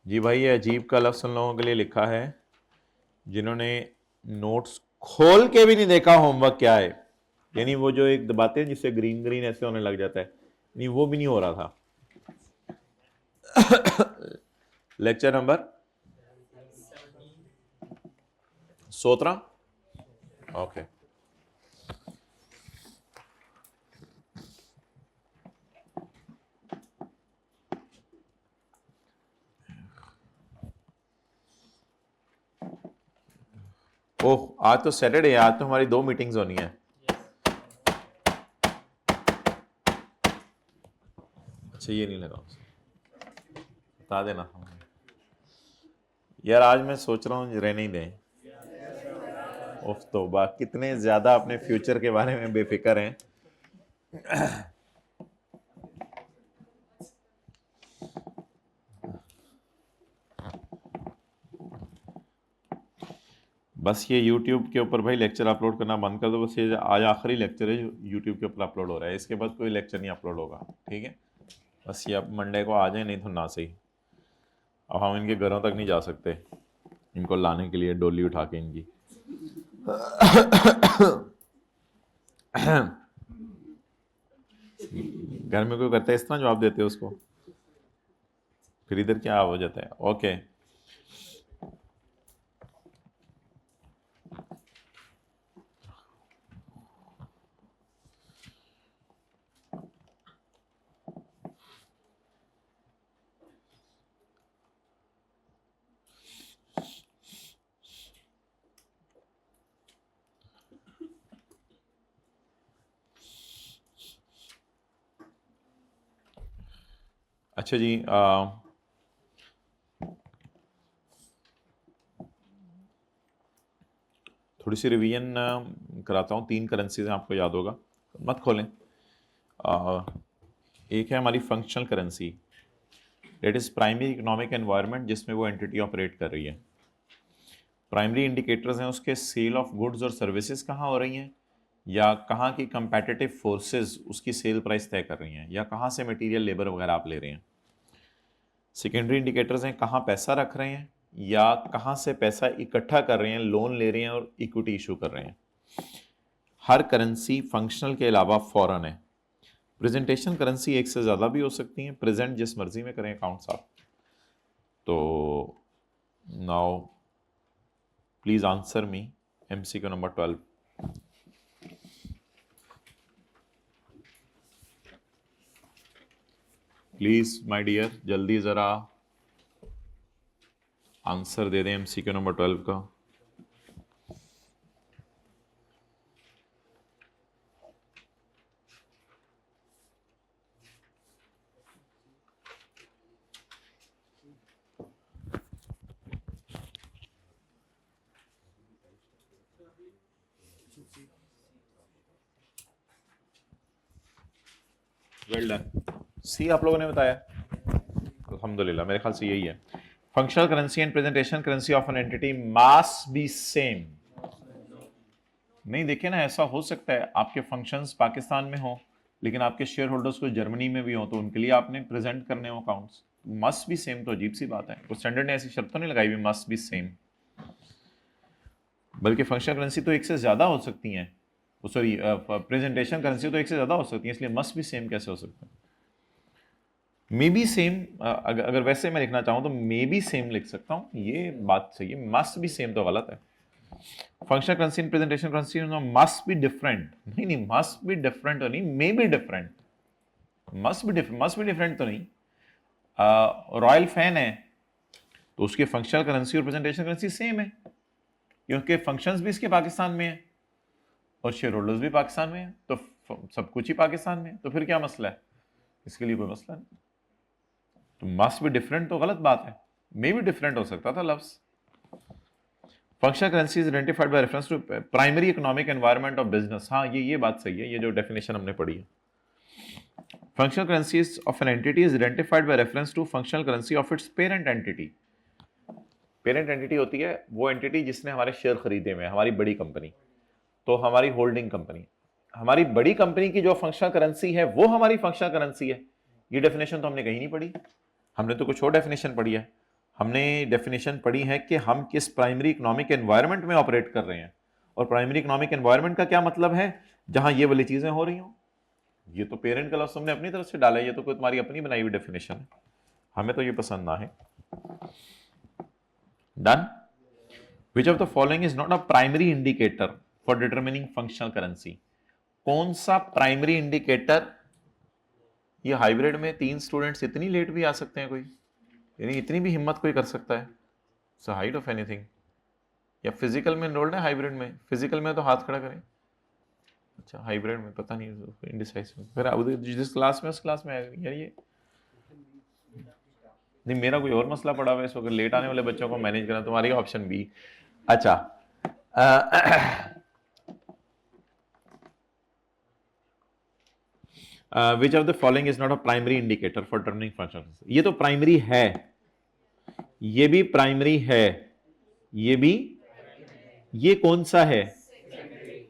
जी भाई, ये अजीब का लफ्ज़ उन लोगों के लिए लिखा है जिन्होंने नोट्स खोल के भी नहीं देखा होमवर्क क्या है। यानी वो जो एक दबाते हैं जिससे ग्रीन ग्रीन ऐसे होने लग जाता है, नहीं वो भी नहीं हो रहा था। Lecture number 17। ओके। ओह, आज तो सैटरडे है, आज तो हमारी 2 मीटिंग्स होनी है। अच्छा, ये नहीं लगा, बता देना यार। आज मैं सोच रहा हूँ रहने ही दें। उफ तौबा, कितने ज्यादा अपने फ्यूचर के बारे में बेफिक्र हैं। बस ये YouTube के ऊपर भाई लेक्चर अपलोड करना बंद कर दो। बस ये आज आखिरी लेक्चर है जो YouTube के ऊपर अपलोड हो रहा है, इसके बाद कोई लेक्चर नहीं अपलोड होगा, ठीक है। बस ये अब मंडे को आ जाए, नहीं तो ना सही। अब हम इनके घरों तक नहीं जा सकते इनको लाने के लिए, डोली उठा के इनकी। घर में कोई करता है इस तरह जवाब देते हो उसको, फिर इधर क्या हो जाता है। ओके, अच्छा जी। थोड़ी सी रिवीजन कराता हूँ। 3 करेंसीज आपको याद होगा, मत खोलें। एक है हमारी functional currency, that is primary economic environment जिसमें वो एंटिटी ऑपरेट कर रही है। प्राइमरी इंडिकेटर्स हैं उसके, सेल ऑफ गुड्स और सर्विसेज कहाँ हो रही हैं, या कहाँ की कंपेटिटिव फोर्सेस उसकी सेल प्राइस तय कर रही हैं, या कहाँ से मटेरियल लेबर वगैरह आप ले रहे हैं। सेकेंडरी इंडिकेटर्स हैं कहाँ पैसा रख रहे हैं, या कहाँ से पैसा इकट्ठा कर रहे हैं, लोन ले रहे हैं और इक्विटी इशू कर रहे हैं। हर करेंसी फंक्शनल के अलावा फॉरेन है। प्रेजेंटेशन करेंसी एक से ज़्यादा भी हो सकती हैं, प्रेजेंट जिस मर्जी में करें अकाउंट्स आप। तो now please answer me MCQ number 12। Please my dear, जल्दी ज़रा आंसर दे दें MCQ नंबर 12 का। Well done. सी आप लोगों ने बताया, अल्हम्दुलिल्लाह, मेरे ख्याल से यही है। Functional currency and presentation currency of an entity must be same. नहीं, देखिए ना, ऐसा हो सकता है आपके फंक्शंस पाकिस्तान में हो लेकिन आपके शेयर होल्डर्स को जर्मनी में भी हो, तो उनके लिए आपने प्रेजेंट करने हो अकाउंट्स। मस्ट बी सेम तो अजीब सी बात है, तो स्टैंडर्ड ने ऐसी शर्त तो नहीं लगाई हुई मस्ट बी सेम। बल्कि फंक्शनल करेंसी तो एक से ज्यादा हो सकती हैं, सॉरी प्रेजेंटेशन करेंसी तो एक से ज्यादा हो सकती है, इसलिए मस्ट बी सेम कैसे हो सकता है। मे बी सेम, अगर वैसे मैं लिखना चाहूं तो मे बी सेम लिख सकता हूं, ये बात सही है। मस्ट बी सेम तो गलत है। Functional currency and presentation currency must be different, नहीं नहीं, मस्ट बी डिफरेंट तो नहीं, may be different. Must be different तो नहीं। रॉयल फैन है तो उसके फंक्शनल करेंसी और प्रेजेंटेशन करेंसी सेम है, क्योंकि फंक्शंस भी इसके पाकिस्तान में है और शेयर होल्डर्स भी पाकिस्तान में है, तो सब कुछ ही पाकिस्तान में है, तो फिर क्या मसला है, इसके लिए कोई मसला नहीं। तो मस्ट बी डिफरेंट तो गलत बात है, मे बी डिफरेंट हो सकता था लफ्ज। Functional currency is identified by reference to primary economic environment of business. हाँ, ये बात सही है, ये जो डेफिनेशन हमने पढ़ी है। Functional currencies of an entity is identified by reference to functional currency of its parent entity. Parent entity होती है वो एंटिटी जिसने हमारे शेयर खरीदे हुए हैं, हमारी बड़ी कंपनी, तो हमारी होल्डिंग कंपनी। हमारी बड़ी कंपनी की जो फंक्शनल करेंसी है वो हमारी फंक्शनल करेंसी है। ये डेफिनेशन तो हमने कहीं नहीं पढ़ी, हमने तो कुछ और डेफिनेशन पढ़ी है। हमने डेफिनेशन पढ़ी है कि हम किस प्राइमरी इकोनॉमिक एनवायरनमेंट में ऑपरेट कर रहे हैं, और प्राइमरी इकोनॉमिक एनवायरनमेंट का क्या मतलब है, जहां ये वाली चीजें हो रही हो। ये तो पेरेंट का लफ्ज हमने अपनी तरफ से डाला है, ये तो कोई तुम्हारी अपनी बनाई हुई डेफिनेशन है, हमें तो ये पसंद ना है। Done. Which of the following is not a primary indicator for determining functional currency. कौन सा प्राइमरी इंडिकेटर, ये हाइब्रिड में 3 स्टूडेंट्स इतनी लेट भी आ सकते हैं कोई, यानी इतनी भी हिम्मत कोई कर सकता है, सो हाइट ऑफ एनीथिंग। या फिजिकल में एनरोल्ड है हाइब्रिड में, फिजिकल में तो हाथ खड़ा करें। अच्छा हाइब्रिड में पता नहीं, इंडिसाइसिव। फिर अब जिस क्लास में उस क्लास में यार ये नहीं, मेरा कोई और मसला पड़ा हुआ है इस वक्त, लेट आने वाले बच्चों को मैनेज करना, तुम्हारी ऑप्शन बी। अच्छा which of the following is not a primary indicator for turning function. ये तो प्राइमरी है, ये भी प्राइमरी है, ये भी, ये कौन सा है,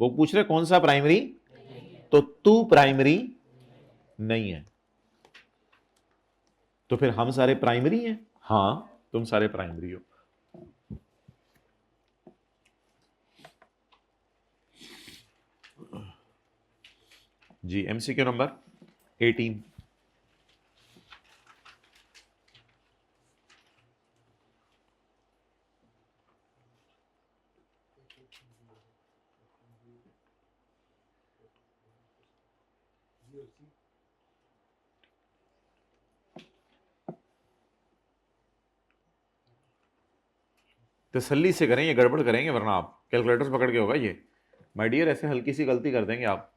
वो पूछ रहे कौन सा प्राइमरी, तो तू प्राइमरी नहीं है, तो फिर हम सारे प्राइमरी हैं। हां तुम सारे प्राइमरी हो। जी एमसीक्यू नंबर 18। तसल्ली से करें, ये गड़बड़ करेंगे वरना आप कैलकुलेटर्स पकड़ के होगा ये, माय डियर, ऐसे हल्की सी गलती कर देंगे आप।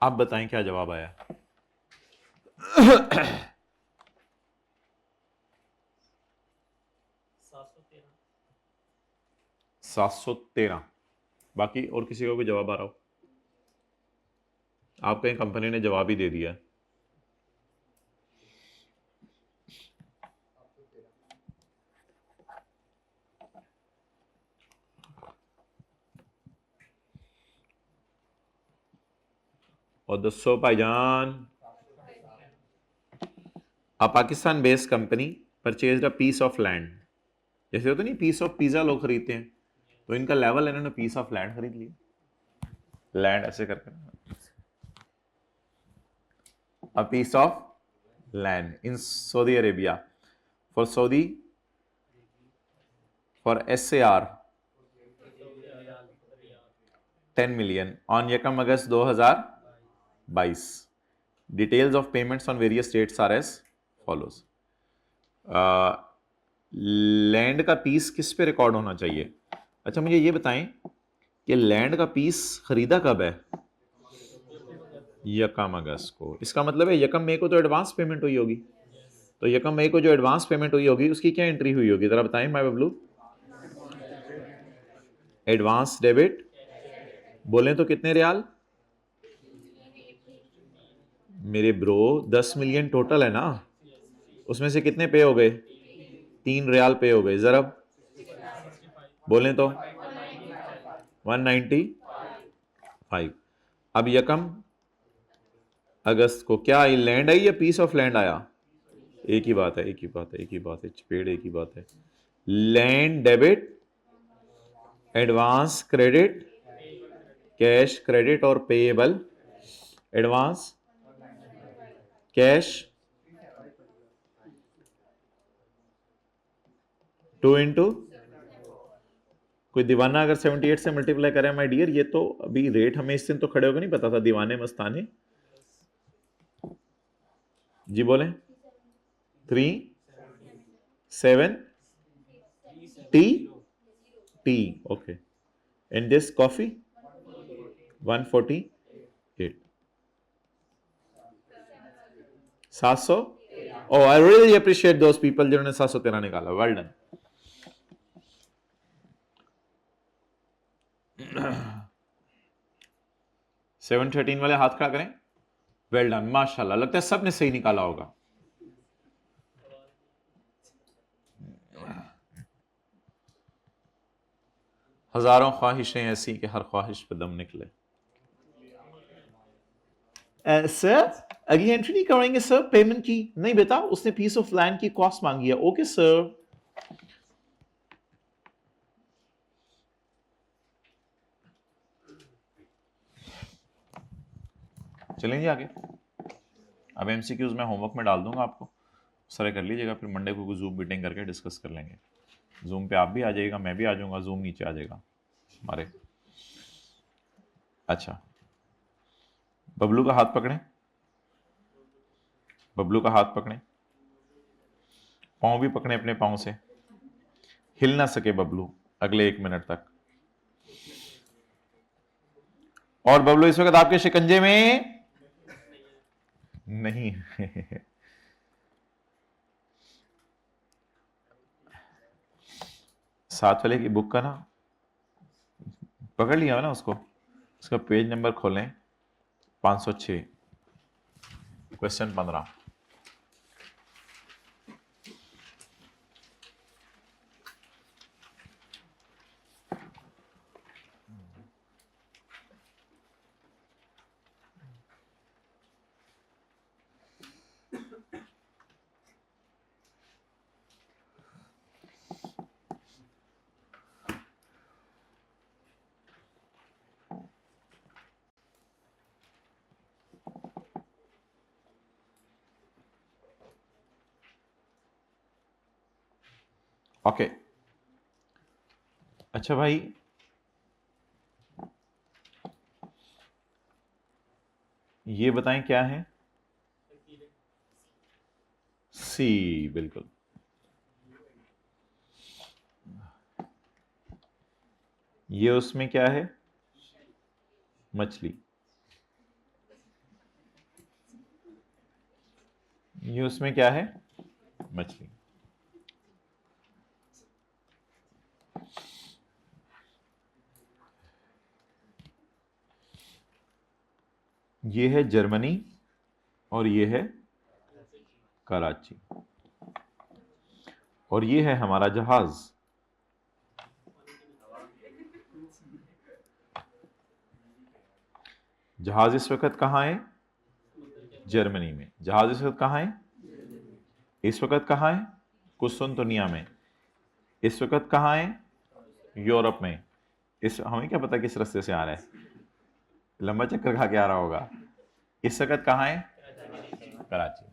आप बताएं क्या जवाब आया। 713। बाकी और किसी को भी जवाब आ रहा हो, आप कहीं कंपनी ने जवाब ही दे दिया। और दसो भाईजान। A Pakistan based company purchase a piece of land, जैसे होता नहीं पीस ऑफ पिज्जा लोग खरीदते हैं, तो इनका लेवल इन्होंने पीस ऑफ लैंड खरीद लिया, लैंड ऐसे करके, a piece of land in Saudi Arabia for Saudi, for SAR 10 million on यकम अगस्त 2022। Details of payments on various dates are as follows. Land का पीस किस पे रिकॉर्ड होना चाहिए। अच्छा मुझे ये बताएं कि लैंड का पीस खरीदा कब है, यकम अगस्त को, इसका मतलब है यकम मई को तो एडवांस पेमेंट हुई होगी, तो यकम मई को जो एडवांस पेमेंट हुई होगी उसकी क्या एंट्री हुई होगी, जरा बताएं माय बबलू। एडवांस डेबिट, बोलें तो कितने रियाल मेरे ब्रो, 10 मिलियन टोटल है ना, उसमें से कितने पे हो गए, 3 रियाल पे हो गए, जरा बोलें तो 195। अब यकम अगस्त को क्या लैंड आई या पीस ऑफ लैंड आया, एक ही बात है, एक ही बात है, एक ही बात है, चपेड़ एक ही बात है। Land debit, advance credit, cash credit और पेएबल। एडवांस कैश 2 इंटू, कोई दीवाना अगर 78 से मल्टीप्लाई करे माय डियर, ये तो अभी रेट हमें इस दिन तो खड़े होकर नहीं पता था, दीवाने मस्ताने जी बोले 37 tea okay, and this coffee 148 700। Oh I really appreciate those people जिन्होंने 713 निकाला, वेल डन। 713 वाले हाथ खड़ा करें। वेल डन, माशाल्लाह, लगता है सबने सही निकाला होगा। हजारों ख्वाहिशें ऐसी कि हर ख्वाहिश पे दम निकले। सर अगली एंट्री नहीं करेंगे सर, पेमेंट की नहीं बेटा, उसने पीस ऑफ लैंड की कॉस्ट मांगी है। Okay sir. चलेंगे आगे। अब एमसीक्यूज मैं होमवर्क में डाल दूंगा आपको, सारे कर लीजिएगा, फिर मंडे को जूम मीटिंग करके डिस्कस कर लेंगे। जूम पे आप भी आ जाइएगा, मैं भी आ जाऊंगा, जूम नीचे आ जाएगा हमारे। अच्छा, बबलू का हाथ पकड़ें, बबलू का हाथ पकड़ें, पाँव भी पकड़े अपने पाँव से, हिल ना सके बबलू अगले 1 मिनट तक। और बबलू इस वक्त आपके शिकंजे में नहीं साथ वाले की बुक का ना पकड़ लिया ना उसको, उसका पेज नंबर खोलें 506, क्वेश्चन 15। ओके अच्छा भाई, ये बताएं क्या है? सी, बिल्कुल। ये उसमें क्या है? मछली। ये उसमें क्या है? मछली। ये है जर्मनी और ये है कराची, और ये है हमारा जहाज। जहाज इस वक्त कहाँ है? जर्मनी में। जहाज इस वक्त कहाँ है? इस वक्त कहाँ है? कुस्तुनतुनिया में। इस वक्त कहाँ है? यूरोप में। इस हमें क्या पता किस रास्ते से आ रहा है, लंबा चक्कर खा के आ रहा होगा। इस वक्त कहाँ है? कराची में।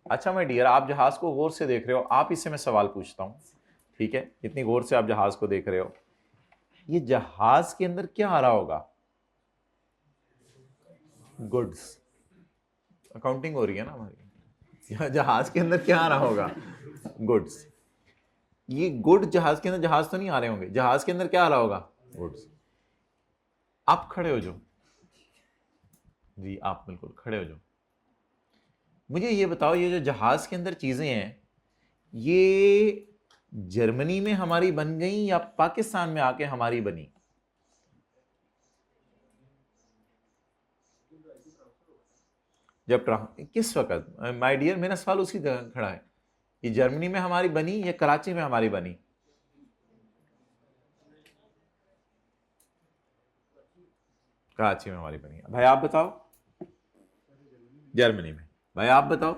अच्छा मैं डियर, आप जहाज को गौर से देख रहे हो, आप इससे मैं सवाल पूछता हूँ, ठीक है? इतनी गौर से आप जहाज को देख रहे हो, ये जहाज के अंदर क्या आ रहा होगा? गुड्स। अकाउंटिंग हो रही है ना हमारी। जहाज के अंदर क्या आ रहा होगा? गुड्स। ये गुड जहाज के अंदर, जहाज तो नहीं आ रहे होंगे, जहाज के अंदर क्या आ रहा होगा? गुड्स। आप खड़े हो जाओ जी, आप बिल्कुल खड़े हो जाओ। मुझे ये बताओ, ये जो जहाज के अंदर चीजें हैं, ये जर्मनी में हमारी बन गई या पाकिस्तान में आके हमारी बनी? जब किस वक्त? माय डियर, मेरा सवाल उसी जगह खड़ा है, ये जर्मनी में हमारी बनी या कराची में हमारी बनी? कराची में हमारी बनी। भाई आप बताओ। जर्मनी में। भाई आप बताओ।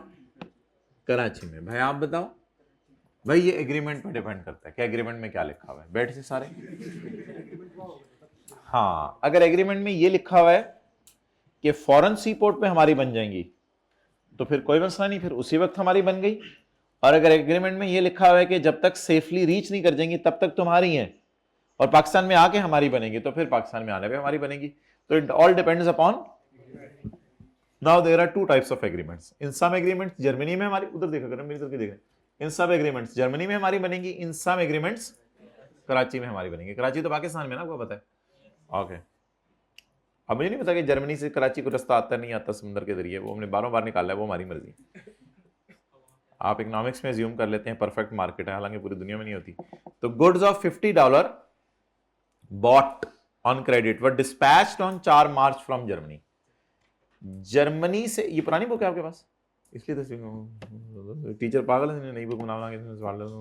कराची में। भाई आप बताओ। भाई ये एग्रीमेंट पर डिपेंड करता है, क्या एग्रीमेंट में क्या लिखा हुआ है। बैठ से सारे। हाँ, अगर एग्रीमेंट में ये लिखा हुआ है कि फॉरेन सी पोर्ट पे हमारी बन जाएंगी, तो फिर कोई मसला नहीं, फिर उसी वक्त हमारी बन गई। और अगर एग्रीमेंट में ये लिखा हुआ है कि जब तक सेफली रीच नहीं कर जाएंगी तब तक तुम्हारी हैं, और पाकिस्तान में आके हमारी बनेगी, तो फिर पाकिस्तान में आने पे हमारी बनेगी। तो it all depends upon. Now there are two types of agreements. In some agreements Germany में हमारी, उधर देखा करें, मेरी तरफ देख रहे, इन सब एग्रीमेंट्स जर्मनी में हमारी बनेंगी, इन सम एग्रीमेंट्स कराची में हमारी बनेंगी। कराची तो पाकिस्तान में ना, आपको पता है। ओके, अब मुझे नहीं पता कि जर्मनी से कराची को रास्ता आता नहीं आता समुद्र के जरिए, वो हमने बारों बार निकाला है, वो हमारी मर्जी। आप इकोनॉमिक्स में ज्यूम कर लेते हैं परफेक्ट मार्केट है, हालांकि पूरी दुनिया में नहीं होती। तो goods of $50 bought on credit were dispatched on 4 March from Germany. Germany से, ये पुरानी बुक है आपके पास इसलिए तो टीचर पागल है, नई बुक बनाना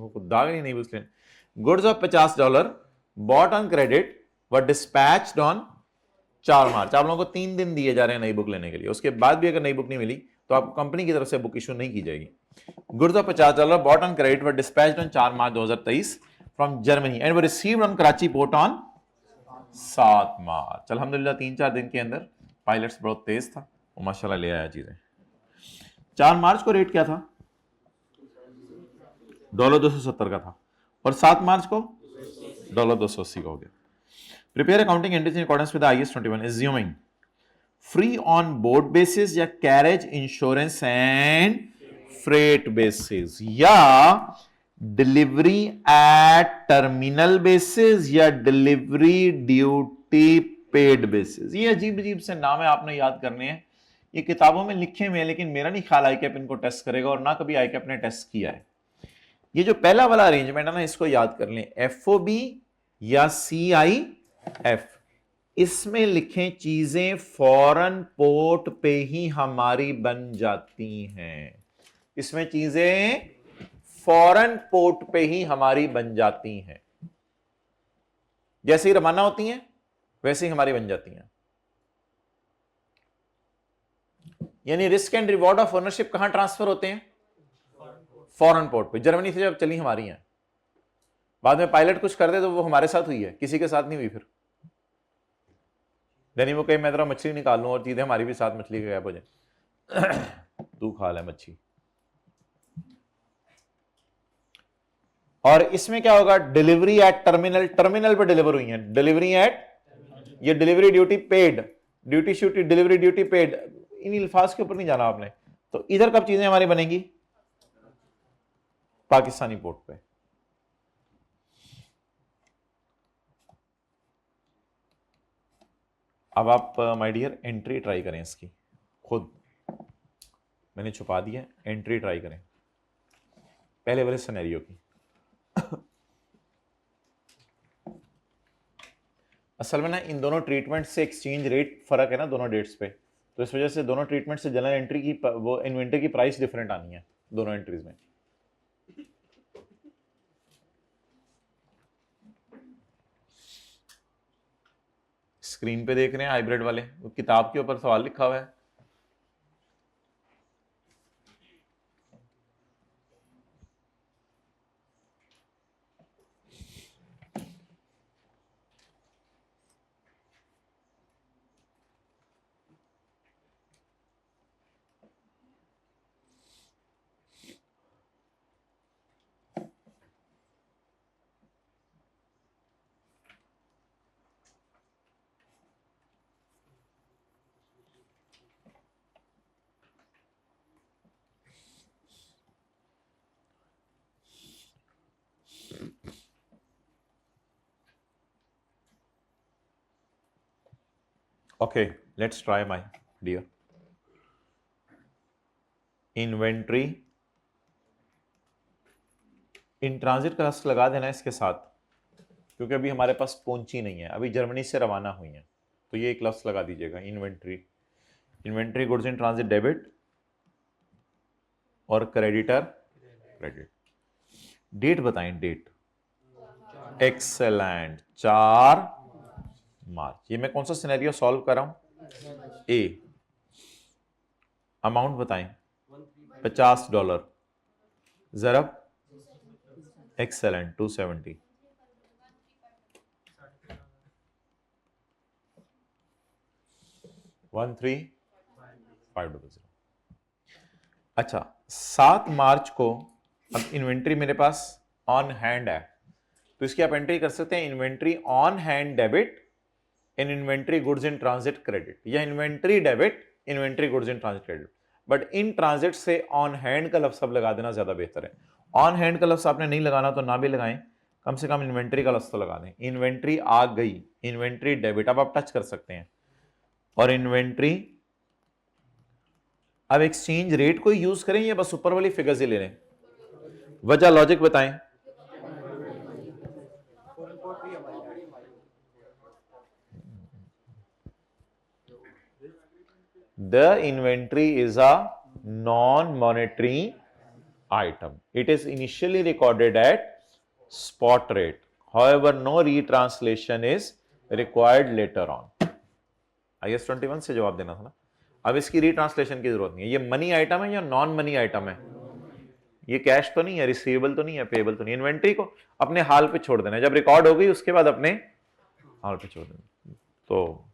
खुद दाग नहीं, नई बुक इसलिए। Goods of $50 bought on credit were dispatched on 4 March. आप लोगों को 3 दिन दिए जा रहे हैं नई बुक लेने के लिए, उसके बाद भी अगर नई बुक नहीं मिली तो आपको कंपनी की तरफ से बुक इशू नहीं की जाएगी। Goods of $50 bought on credit were dispatched on 4 March 2023 from Germany and were received on Karachi port on 7 March. अल्हम्दुलिल्लाह 3-4 दिन के अंदर पायलट्स बहुत तेज था, वो माशाल्लाह ले आया चीजें। 4 मार्च को रेट क्या था? $270 का था, और 7 मार्च को $280 का हो गया। Prepare accounting entries in accordance with IAS 21 assuming free on board basis या carriage insurance and freight basis, या डिलीवरी एट टर्मिनल बेसिस या डिलीवरी ड्यूटी पेड बेसिस। ये अजीब अजीब से नाम है, आपने याद करने हैं। ये किताबों में लिखे हुए हैं, लेकिन मेरा नहीं ख्याल आईकैप इनको टेस्ट करेगा, और ना कभी आईकैप ने टेस्ट किया है। ये जो पहला वाला अरेंजमेंट है ना, इसको याद कर लें, FOB या CIF, इसमें लिखें चीजें फॉरेन पोर्ट पे ही हमारी बन जाती हैं। इसमें चीजें फॉरेन पोर्ट पे ही हमारी बन जाती हैं, जैसे ही रवाना होती हैं वैसे ही हमारी बन जाती हैं। यानी risk and reward of ownership कहां ट्रांसफर होते हैं? फॉरेन पोर्ट पे। जर्मनी से जब चली हमारी हैं, बाद में पायलट कुछ कर दे तो वो हमारे साथ हुई है, किसी के साथ नहीं हुई। फिर यानी वो कहीं मैं जरा मछली निकाल लूं और चीजें हमारी भी साथ मछली के गैप हो जाए तू खा ले मच्छी। और इसमें क्या होगा? डिलीवरी एट टर्मिनल, टर्मिनल पे डिलीवर हुई है, डिलीवरी एट, ये डिलीवरी ड्यूटी पेड, ड्यूटी श्यूटी डिलीवरी ड्यूटी पेड, इन अल्फाज के ऊपर नहीं जाना आपने। तो इधर कब चीजें हमारी बनेंगी? पाकिस्तानी पोर्ट पे। अब आप माय डियर एंट्री ट्राई करें इसकी खुद, मैंने छुपा दिया, एंट्री ट्राई करें पहले वाले सिनेरियो की। असल में ना इन दोनों ट्रीटमेंट से एक्सचेंज रेट फर्क है ना दोनों डेट्स पे, तो इस वजह से दोनों ट्रीटमेंट से जनरल एंट्री की वो इन्वेंटरी की प्राइस डिफरेंट आनी है दोनों एंट्रीज में। स्क्रीन पे देख रहे हैं हाइब्रिड वाले, वो किताब के ऊपर सवाल लिखा हुआ है। Okay, let's try my dear. Inventory in transit का लफ्ज़ लगा देना इसके साथ, क्योंकि अभी हमारे पास पहुंची नहीं है, अभी जर्मनी से रवाना हुई है, तो ये एक लफ्ज़ लगा दीजिएगा inventory. Inventory goods in transit debit और क्रेडिटर क्रेडिट। डेट बताएं, डेट। एक्सेलेंट, 4 मार्च। ये मैं कौन सा सिनेरियो सॉल्व कर रहा हूं? ए। अमाउंट बताएं, $50। ज़रब एक्सेलेंट 270। $13,500। अच्छा, 7 मार्च को अब इन्वेंट्री मेरे पास ऑन हैंड है, तो इसकी आप एंट्री कर सकते हैं inventory on hand debit in inventory goods in transit credit, या inventory debit inventory goods in transit credit. But in transit से ऑन हैंड का लफ्ज़ अब लगा देना ज्यादा बेहतर है। ऑन हैंड का लफ्ज़ आपने नहीं लगाना तो ना भी लगाएं, कम से कम इन्वेंट्री का लफ्ज़ तो लगा दें। इन्वेंट्री आ गई, इन्वेंट्री डेबिट, अब आप टच कर सकते हैं। और इन्वेंट्री, अब एक्सचेंज रेट को यूज करें या बस ऊपर वाली फिगर्स ही ले लें? वजह लॉजिक बताएं। the inventory is a non-monetary item. It is initially recorded at spot rate. However, no retranslation is required later on. IS 21 से जवाब देना था ना। अब इसकी रीट्रांसलेशन की जरूरत नहीं है। ये मनी आइटम है या नॉन मनी आइटम है? ये कैश तो नहीं है, रिसीवेबल तो नहीं है, पेएबल तो नहीं। इन्वेंट्री को अपने हाल पे छोड़ देना है। जब रिकॉर्ड हो गई उसके बाद अपने हाल पे छोड़ देना। तो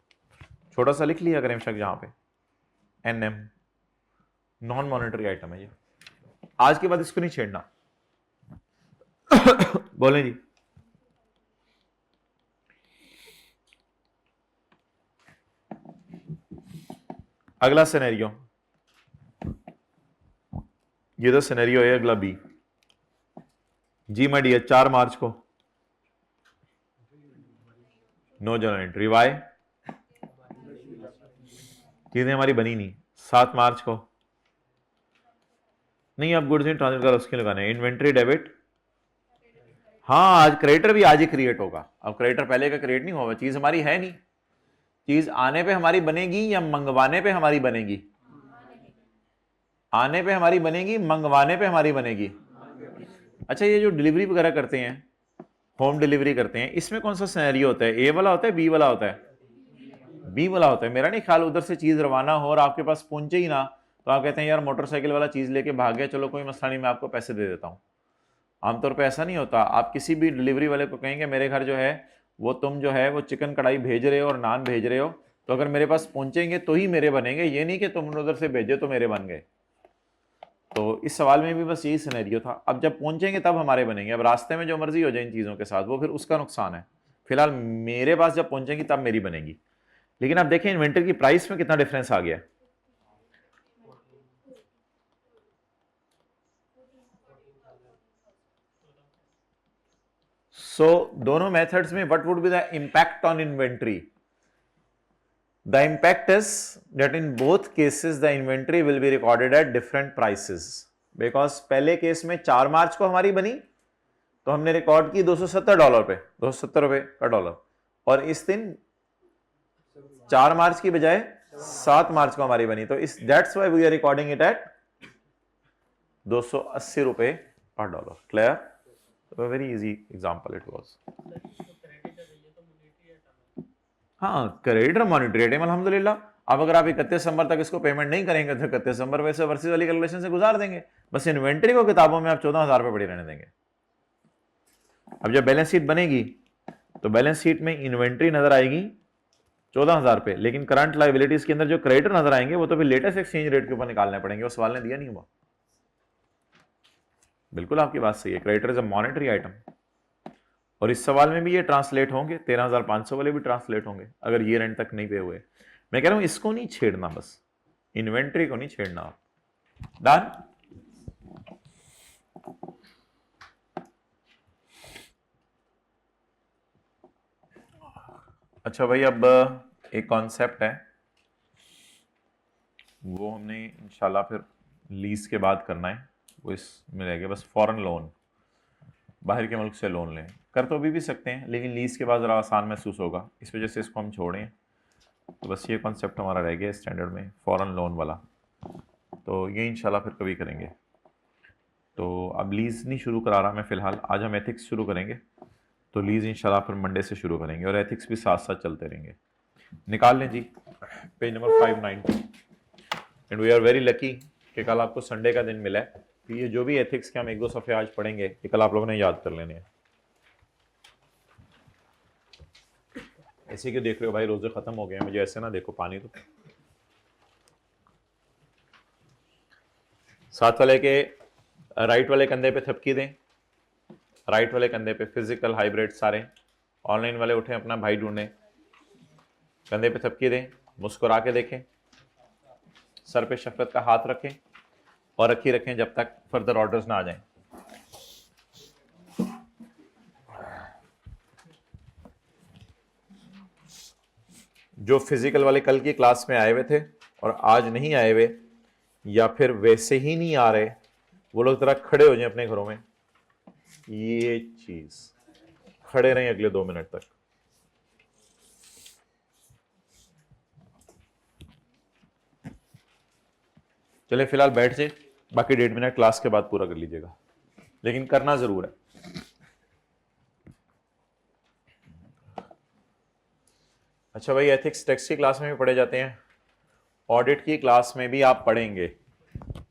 छोटा सा लिख लिया करें शक जहां पे NM नॉन मॉनेटरी आइटम है ये। आज के बाद इसको नहीं छेड़ना। बोलें जी। अगला सिनेरियो, ये तो सिनेरियो है। अगला बी। जी माय डियर, 4 मार्च को नो जर्नल एंट्री। वाई? चीजें हमारी बनी नहीं। 7 मार्च को नहीं, अब गुड्स इन ट्रांजिट का उसके लगाना है। इन्वेंट्री डेबिट, हाँ आज क्रेडिटर भी आज ही क्रिएट होगा। अब क्रेडिटर पहले का क्रिएट नहीं होगा, चीज हमारी है नहीं। चीज आने पे हमारी बनेगी या मंगवाने पे हमारी बनेगी? आने पे हमारी बनेगी, मंगवाने पे हमारी बनेगी। अच्छा, ये जो डिलीवरी वगैरह करते हैं, होम डिलीवरी करते हैं, इसमें कौन सा सिनेरियो होता है? ए वाला होता है, बी वाला होता है? बी वाला होता है। मेरा नहीं ख्याल उधर से चीज रवाना हो और आपके पास पहुंचे ही ना तो आप कहते हैं यार मोटरसाइकिल वाला चीज लेके भाग गया, चलो कोई मसला नहीं, मैं आपको पैसे दे देता हूं। आमतौर पे ऐसा नहीं होता। आप किसी भी डिलीवरी वाले को कहेंगे मेरे घर जो है वो तुम जो है वो चिकन कढ़ाई भेज रहे हो और नान भेज रहे हो, तो अगर मेरे पास पहुंचेंगे तो ही मेरे बनेंगे, ये नहीं कि तुमने उधर से भेजे तो मेरे बन गए। तो इस सवाल में भी बस यही सिनेरियो था। अब जब पहुंचेंगे तब हमारे बनेंगे। अब रास्ते में जो मर्जी हो जाए इन चीज़ों के साथ वो फिर उसका नुकसान है। फिलहाल मेरे पास जब पहुंचेंगी तब मेरी बनेगी। लेकिन आप देखें इन्वेंटरी की प्राइस में कितना डिफरेंस आ गया। सो दोनों मेथड्स में what would be the impact on inventory? The impact is that in both cases the inventory will be recorded at different prices. Because पहले केस में 4 मार्च को हमारी बनी तो हमने रिकॉर्ड की $270 पे, $270 का डॉलर, और इस दिन 4 मार्च की बजाय 7 मार्च को हमारी बनी, तो इस that's why we are recording it at $280 per dollar. Clear? Very easy example it was. हाँ, क्रेडिटर मॉनिटरी आइटम अल्हम्दुलिल्लाह। अब अगर आप 31 दिसंबर तक इसको पेमेंट नहीं करेंगे तो 31 दिसंबर वैसे वर्सेस वाली कैलकुलेशन से गुजार देंगे। बस इन्वेंटरी को किताबों में आप 14,000 रुपये पड़ी रहने देंगे। अब जब बैलेंस शीट बनेगी तो बैलेंस शीट में इन्वेंट्री नजर आएगी 14,000 पे, लेकिन करंट लायबिलिटीज के अंदर जो क्रेडिटर नजर आएंगे वो तो फिर लेटेस्ट एक्सचेंज रेट के ऊपर निकालने पड़ेंगे। वो सवाल ने दिया नहीं हुआ। बिल्कुल आपकी बात सही है, creditor is a monetary item. और इस सवाल में भी ये ट्रांसलेट होंगे, 13,500 वाले भी ट्रांसलेट होंगे अगर ये रेंट तक नहीं पे हुए। मैं कह रहा हूं इसको नहीं छेड़ना, बस इन्वेंट्री को नहीं छेड़ना आप। डन? अच्छा भाई, अब एक कॉन्सेप्ट है वो हमने इंशाल्लाह फिर लीज के बाद करना है। वो इसमें रहेगा बस फॉरेन लोन, बाहर के मुल्क से लोन लें। कर तो अभी भी सकते हैं लेकिन लीज के बाद ज़रा आसान महसूस होगा, इस वजह से इसको हम छोड़ें। तो बस ये कॉन्सेप्ट हमारा रह गया स्टैंडर्ड में, फॉरेन लोन वाला। तो ये इंशाल्लाह फिर कभी करेंगे। तो अब लीज़ नहीं शुरू करा रहा मैं फ़िलहाल, आज हम एथिक्स शुरू करेंगे। तो लीज़ इंशाल्लाह फिर मंडे से शुरू करेंगे और एथिक्स भी साथ साथ चलते रहेंगे। निकाल लें जी page number 590। And we are very lucky कि कल आपको संडे का दिन मिला है। तो ये जो भी एथिक्स के हम 1-2 सफ़े आज पढ़ेंगे ये कल आप लोगों ने याद कर लेने हैं। ऐसे क्यों देख रहे हो भाई, रोजे खत्म हो गए, मुझे ऐसे ना देखो, पानी तो। साथ वाले के राइट वाले कंधे पे थपकी दें, राइट वाले कंधे पे, फिजिकल हाइब्रिड सारे। ऑनलाइन वाले उठे अपना भाई ढूंढें, कंधे पे थपकी दें, मुस्कुरा के देखें, सर पे शफकत का हाथ रखें और रखी रखें जब तक फर्दर ऑर्डर्स ना आ जाएं। जो फिजिकल वाले कल की क्लास में आए हुए थे और आज नहीं आए हुए या फिर वैसे ही नहीं आ रहे, वो लोग जरा खड़े हो जाएं अपने घरों में। ये चीज खड़े रहें अगले 2 मिनट तक। चले फिलहाल बैठ से, बाकी 1.5 मिनट क्लास के बाद पूरा कर लीजिएगा, लेकिन करना जरूर है। अच्छा भाई, एथिक्स टेक्स्ट की क्लास में भी पढ़े जाते हैं, ऑडिट की क्लास में भी आप पढ़ेंगे,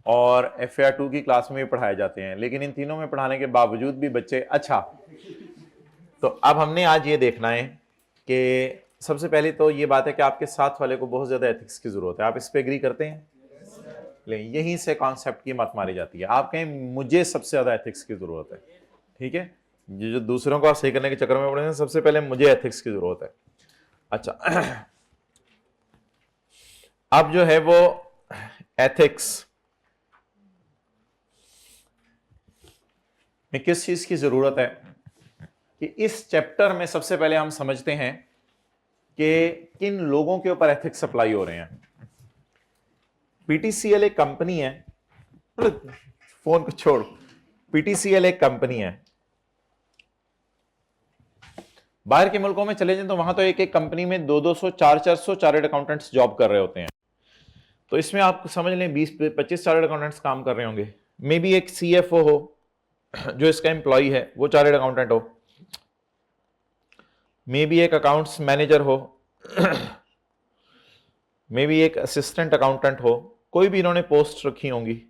और FAR 2 की क्लास में भी पढ़ाए जाते हैं, लेकिन इन तीनों में पढ़ाने के बावजूद भी बच्चे अच्छा। तो अब हमने आज ये देखना है कि सबसे पहले तो ये बात है कि आपके साथ वाले को बहुत ज्यादा एथिक्स की जरूरत है। आप इस पे एग्री करते हैं? ले यहीं से कॉन्सेप्ट की मत मारी जाती है। आप कहें मुझे सबसे ज्यादा एथिक्स की जरूरत है, ठीक है, ये जो दूसरों को आप सही करने के चक्कर में पड़े, सबसे पहले मुझे एथिक्स की जरूरत है। अच्छा, अब जो है वो एथिक्स में किस चीज की जरूरत है कि इस चैप्टर में सबसे पहले हम समझते हैं कि किन लोगों के ऊपर एथिक्स अप्लाई हो रहे हैं। पीटीसीएल एक कंपनी है, फोन को छोड़, पीटीसीएल एक कंपनी है। बाहर के मुल्कों में चले जाएं तो वहां तो एक एक कंपनी में 200-200 400-400 चार्टर्ड अकाउंटेंट्स जॉब कर रहे होते हैं। तो इसमें आप समझ लें 20-25 चार्टर्ड अकाउंटेंट्स काम कर रहे होंगे। मे बी एक CFO हो जो इसका एम्प्लॉय है, वो चार्टर्ड अकाउंटेंट हो, मे बी एक अकाउंट्स मैनेजर हो, मे बी एक असिस्टेंट अकाउंटेंट हो, कोई भी इन्होंने पोस्ट रखी होंगी।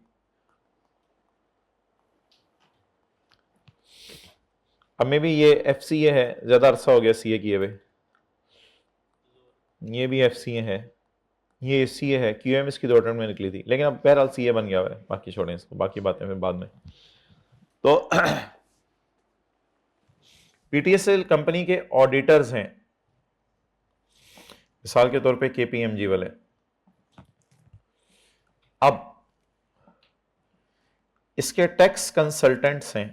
अब मे बी ये FCA है, ज्यादा अरसा हो गया CA किए हुए, ये भी FCA है, ये CA है, QM इसकी 2 टर्म में निकली थी, लेकिन अब बहरहाल CA बन गया हुआ है। बाकी छोड़ें इसको, बाकी बातें फिर बाद में। तो पीटीसीएल कंपनी के ऑडिटर्स हैं, मिसाल के तौर पे KPMG वाले। अब इसके टैक्स कंसल्टेंट्स हैं,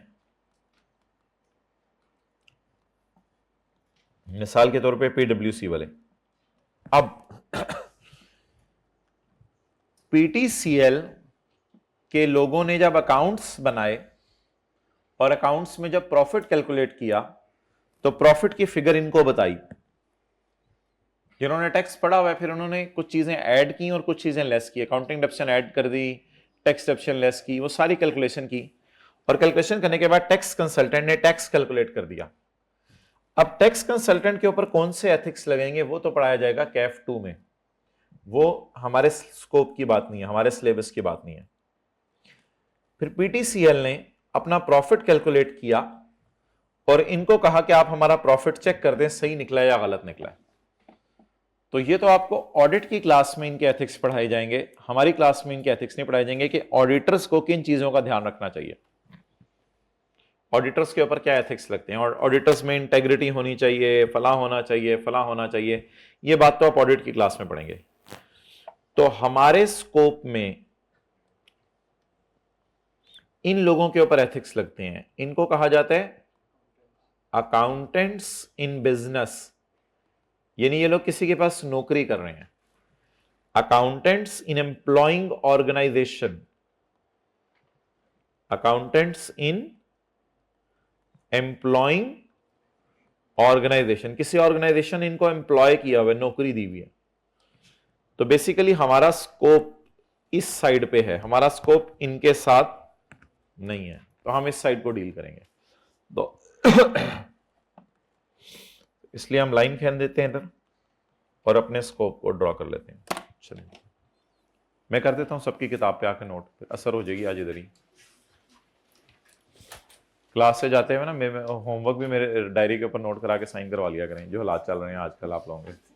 मिसाल के तौर पे PwC वाले। अब पीटीसीएल के लोगों ने जब अकाउंट्स बनाए और अकाउंट्स में जब प्रॉफिट कैलकुलेट किया तो प्रॉफिट की फिगर इनको बताई। जिन्होंने टैक्स पढ़ा हुआ है फिर उन्होंने कुछ चीजें ऐड की और कुछ चीजें लेस की, अकाउंटिंग डिडक्शन ऐड कर दी, टैक्स डिडक्शन लेस की, वो सारी कैलकुलेशन की, और कैलकुलेशन करने के बाद टैक्स कंसल्टेंट ने टैक्स कैलकुलेट कर दिया। अब टैक्स कंसल्टेंट के ऊपर कौन से एथिक्स लगेंगे वो तो पढ़ाया जाएगा CAF 2 में, वो हमारे स्कोप की बात नहीं है, हमारे सिलेबस की बात नहीं है। फिर पीटीसीएल ने अपना प्रॉफिट कैलकुलेट किया और इनको कहा कि आप हमारा प्रॉफिट चेक कर दें, सही निकला है या गलत निकला है। तो ये तो आपको ऑडिट की क्लास में इनके एथिक्स पढ़ाए जाएंगे, हमारी क्लास में इनके एथिक्स नहीं पढ़ाए जाएंगे कि ऑडिटर्स को किन चीजों का ध्यान रखना चाहिए, ऑडिटर्स के ऊपर क्या एथिक्स लगते हैं, और ऑडिटर्स में इंटेग्रिटी होनी चाहिए, फला होना चाहिए, फला होना चाहिए। ये बात तो आप ऑडिट की क्लास में पढ़ेंगे। तो हमारे स्कोप में इन लोगों के ऊपर एथिक्स लगते हैं, इनको कहा जाता है अकाउंटेंट्स इन बिजनेस, यानी ये लोग किसी के पास नौकरी कर रहे हैं। अकाउंटेंट्स इन एम्प्लॉइंग ऑर्गेनाइजेशन, अकाउंटेंट्स इन एम्प्लॉइंग ऑर्गेनाइजेशन, किसी ऑर्गेनाइजेशन ने इनको एम्प्लॉय किया हुआ है, नौकरी दी हुई है। तो बेसिकली हमारा स्कोप इस साइड पे है, हमारा स्कोप इनके साथ नहीं है, तो हम इस साइड को डील करेंगे। तो इसलिए हम लाइन खींच देते हैं इधर और अपने स्कोप को ड्रॉ कर लेते हैं। चलिए मैं कर देता हूं सबकी किताब पे आकर नोट, फिर असर हो जाएगी आज इधर ही। क्लास से जाते हुए ना मैं होमवर्क भी मेरे डायरी के ऊपर नोट करा के साइन करवा लिया करें, जो हालात चल रहे हैं आजकल आप लोगों के।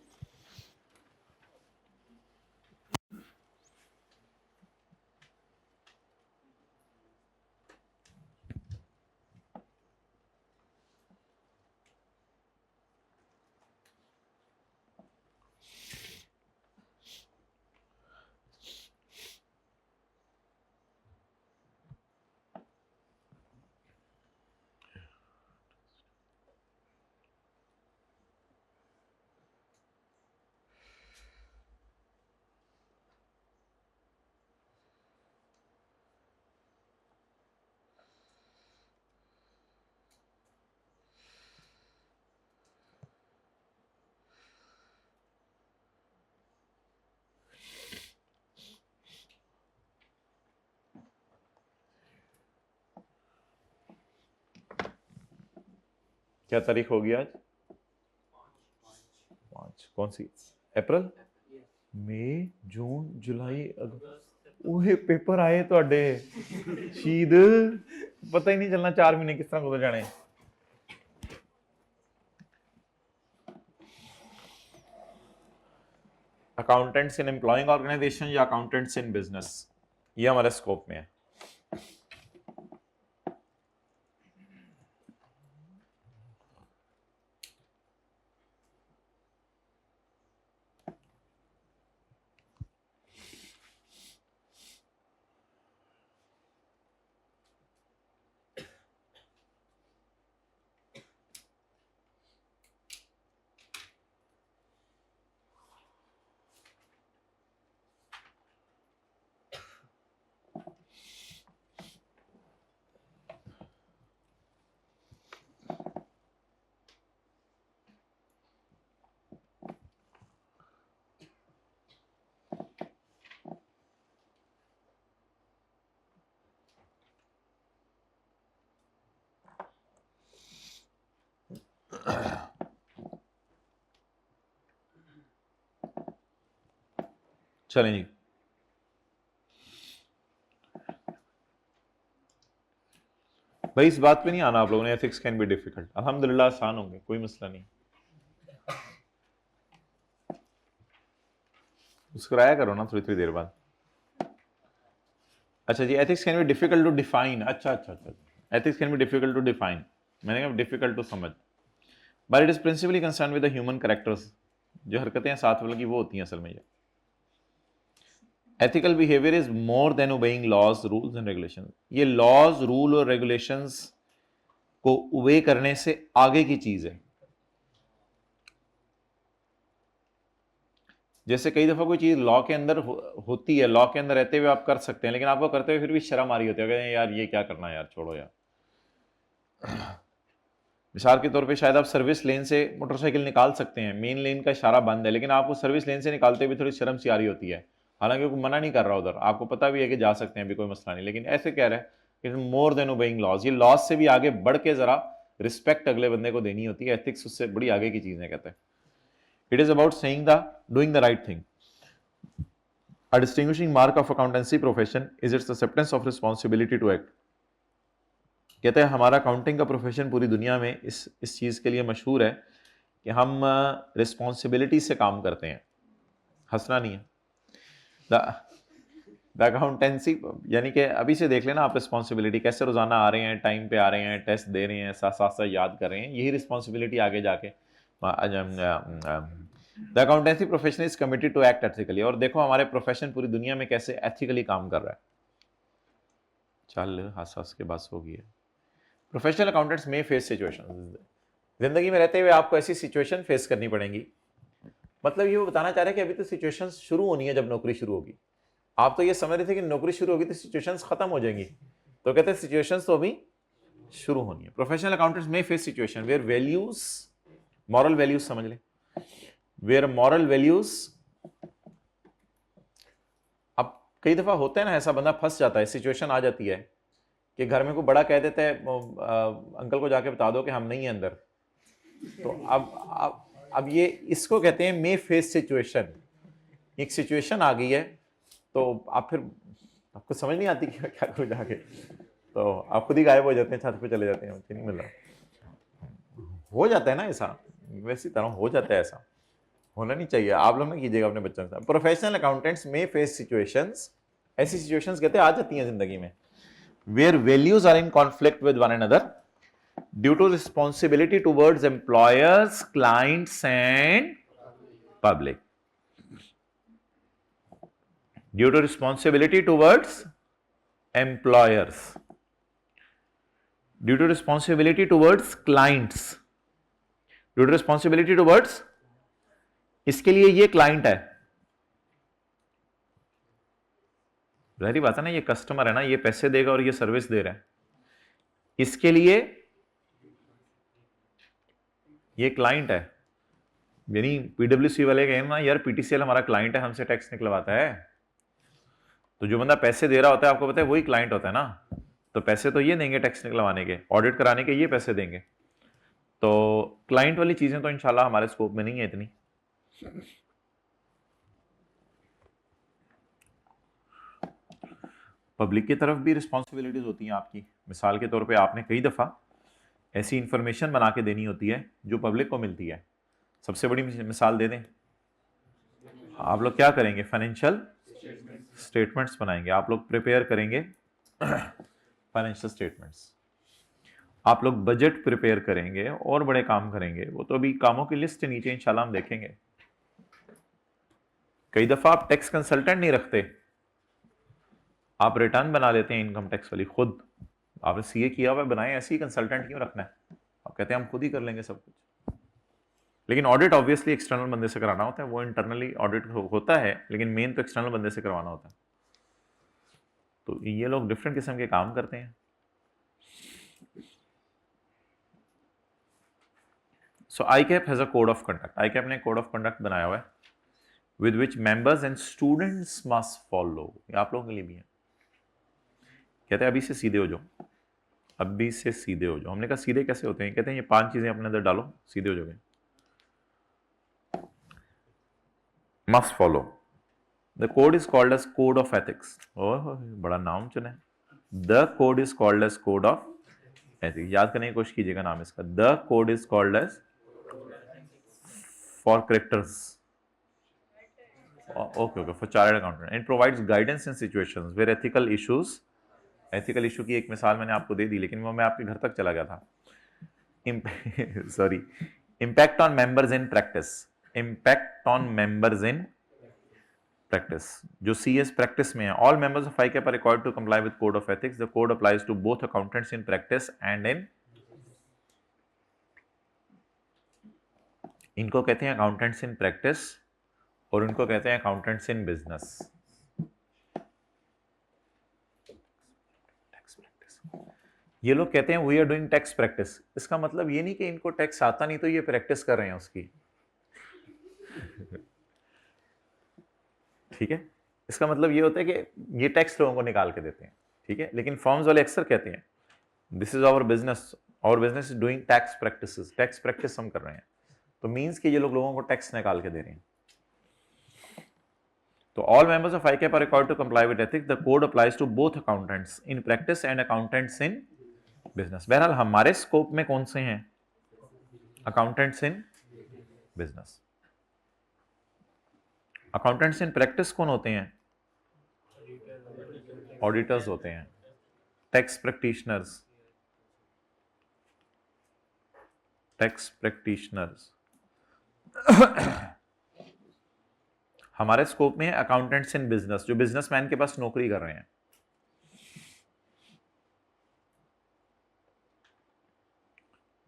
क्या तारीख होगी आज? 5। कौन सी? अप्रैल, मई, जून, जुलाई, अगस्त। ओहे पेपर आए ਤੁਹਾਡੇ ਸ਼ਹੀਦ, पता ही नहीं चलना 4 महीने किस तरह गुजर जाने। अकाउंटेंट्स इन एम्प्लॉइंग ऑर्गेनाइजेशन या अकाउंटेंट्स इन बिजनेस, ये हमारे स्कोप में है। चलें जी, भाई इस बात पे नहीं आना आप लोगों ने, एथिक्स कैन बी डिफिकल्ट। अल्हम्दुलिल्लाह आसान होंगे, कोई मसला नहीं। मुस्कुराया करो ना थोड़ी थोड़ी देर बाद। अच्छा जी, ethics can be difficult to define. अच्छा अच्छा अच्छा, ethics can be difficult to define, मैंने कहा डिफिकल्ट टू समझ। But it is principally concern with the human characters, जो हरकतें साथ वालों की वो होती हैं असल में। ये ethical behaviour is more than obeying laws, rules and regulation. ये लॉज, रूल और रेगुलेशंस को ओबे करने से आगे की चीज है। जैसे कई दफा कोई चीज लॉ के अंदर होती है, लॉ के अंदर रहते हुए आप कर सकते हैं, लेकिन आपको करते हुए फिर भी शर्म आ रही होती है, यार ये क्या करना है यार, छोड़ो यार। मिसाल के तौर पे शायद आप सर्विस लेन से मोटरसाइकिल निकाल सकते हैं, मेन लेन का इशारा बंद है, लेकिन आपको सर्विस लेन से निकालते हुए थोड़ी शर्म सी आ रही होती है। हालांकि कोई मना नहीं कर रहा उधर, आपको पता भी है कि जा सकते हैं, अभी कोई मसला नहीं, लेकिन ऐसे कह रहा है कि मोर देन ओबेइंग लॉज। ये लॉज से भी आगे बढ़ के जरा रिस्पेक्ट अगले बंदे को देनी होती है। एथिक्स उससे बड़ी आगे की चीज है, कहते हैं। It is about saying the doing the right thing. A distinguishing mark of accountancy profession is its acceptance of responsibility to act. कहते हैं हमारा अकाउंटिंग का प्रोफेशन पूरी दुनिया में इस चीज़ के लिए मशहूर है कि हम रिस्पॉन्सिबिलिटी से काम करते हैं। हंसना नहीं है। द अकाउंटेंसी, यानी कि अभी से देख लेना आप, रिस्पॉन्सिबिलिटी कैसे रोज़ाना आ रहे हैं, टाइम पे आ रहे हैं, टेस्ट दे रहे हैं, साथ साथ याद कर रहे हैं, यही रिस्पॉन्सिबिलिटी आगे जाके। The accountancy profession is committed to act ethically. और देखो हमारे प्रोफेशन पूरी दुनिया में कैसे एथिकली काम कर रहा है। चल हंस हंस के बस हो गई है। Professional accountants may face situation, जिंदगी में रहते हुए आपको ऐसी सिचुएशन फेस करनी पड़ेंगी। मतलब ये वो बताना चाह रहे हैं कि अभी तो सिचुएशन शुरू होनी है जब नौकरी शुरू होगी। आप तो ये समझ रहे थे कि नौकरी शुरू होगी तो सिचुएशंस खत्म हो जाएंगी, तो कहते हैं सिचुएशंस तो अभी शुरू होनी है। Professional accountants may face situation where values, moral values समझ लें, वेयर मॉरल वैल्यूज। अब कई दफा होता है ना, ऐसा बंदा फंस जाता है, सिचुएशन आ जाती है कि घर में कोई बड़ा कह देता है अंकल को जाके बता दो कि हम नहीं है अंदर। तो अब ये इसको कहते हैं मे फेस सिचुएशन। एक सिचुएशन आ गई है तो आप फिर आपको समझ नहीं आती कि क्या करो जाके, तो आप खुद ही गायब हो जाते हैं, छत पे चले जाते हैं, नहीं मिल रहा। हो जाता है ना ऐसा, वैसी तरह हो जाता है, ऐसा होना नहीं चाहिए। आप लोग ना कीजिएगा अपने बच्चों के साथ। Professional accountants may face situations, ऐसी सिचुएशंस कहते हैं आ जाती हैं जिंदगी में, where values are in conflict with one another due to responsibility towards employers, clients and public. Due to responsibility towards employers, due to responsibility towards clients, due to responsibility towards, इसके लिए ये क्लाइंट है, जाहिर बात है ना, ये customer है ना, ये पैसे देगा और ये सर्विस दे रहा है, इसके लिए ये क्लाइंट है। यानी पीडब्ल्यूसी वाले कहें ना, यार पीटीसीएल हमारा क्लाइंट है, हमसे टैक्स निकलवाता है, तो जो बंदा पैसे दे रहा होता है आपको पता है वही क्लाइंट होता है ना, तो पैसे तो ये देंगे टैक्स निकलवाने के, ऑडिट कराने के ये पैसे देंगे। तो क्लाइंट वाली चीजें तो इंशाल्लाह हमारे स्कोप में नहीं है इतनी। पब्लिक की तरफ भी रिस्पॉन्सिबिलिटीज होती हैं आपकी। मिसाल के तौर पे आपने कई दफ़ा ऐसी इंफॉर्मेशन बना के देनी होती है जो पब्लिक को मिलती है। सबसे बड़ी मिसाल दे दें, आप लोग क्या करेंगे, फाइनेंशियल स्टेटमेंट्स बनाएंगे, आप लोग प्रिपेयर करेंगे फाइनेंशियल स्टेटमेंट्स, आप लोग बजट प्रिपेयर करेंगे और बड़े काम करेंगे। वो तो अभी कामों की लिस्ट नीचे इंशाल्लाह हम देखेंगे। कई दफा आप टैक्स कंसल्टेंट नहीं रखते, आप रिटर्न बना लेते हैं इनकम टैक्स वाली खुद। आपने सीए किया हुआ बनाए, ऐसे ही कंसल्टेंट क्यों रखना है? आप कहते हैं हम खुद ही कर लेंगे सब कुछ। लेकिन ऑडिट ऑब्वियसली एक्सटर्नल बंदे से कराना होता है, वो इंटरनली ऑडिट होता है, लेकिन मेन तो एक्सटर्नल बंदे से करवाना होता है। तो ये लोग डिफरेंट किस्म के काम करते हैं। सो ICAP has a code of conduct. ICAP ने कोड ऑफ कंडक्ट बनाया हुआ है with which members and students must follow. ये आप लोगों के लिए भी है। कहते हैं अभी से सीधे हो जाओ, अभी से सीधे हो जाओ। हमने कहा सीधे कैसे होते हैं? कहते हैं ये 5 चीजें अपने अंदर डालो, सीधे हो जाओगे। Must follow. The code is called as code of ethics. ओह, बड़ा नाम चुने। The code is called as code of ethics. याद करने की कोशिश कीजिएगा नाम इसका। The code is called as for characters, okay okay, for chartered accountant, and provides guidance in situations where ethical issues. Ethical issue की एक मिसाल मैंने आपको दे दी, लेकिन वो मैं आपके घर तक चला गया था। Sorry, impact on members in practice. Impact on members in practice जो CS प्रैक्टिस में है। All members of ICAP are required to comply with code of ethics. The code applies to both accountants in practice and in, इनको कहते हैं accountants in practice और इनको कहते हैं अकाउंटेंट्स इन बिजनेस। ये लोग कहते हैं we are doing tax practice. इसका मतलब ये नहीं कि इनको टैक्स आता नहीं तो ये प्रैक्टिस कर रहे हैं उसकी। ठीक है, इसका मतलब ये होता है कि ये टैक्स लोगों को निकाल के देते हैं। ठीक है, लेकिन फॉर्म्स वाले अक्सर कहते हैं this is our business is doing tax practices. Tax practice हम कर रहे हैं, तो मींस कि ये लोगों को टैक्स निकाल के दे रहे हैं। तो all members of ICAP are required to comply with ethics. The code applies to both accountants in practice and accountants in business. बहरहाल हमारे स्कोप में कौन से हैं? Accountants in business. Accountants in practice कौन होते हैं? ऑडिटर्स होते हैं, टैक्स प्रैक्टिशनर्स, टैक्स प्रैक्टिशनर्स। हमारे स्कोप में है अकाउंटेंट्स इन बिजनेस, जो बिजनेसमैन के पास नौकरी कर रहे हैं।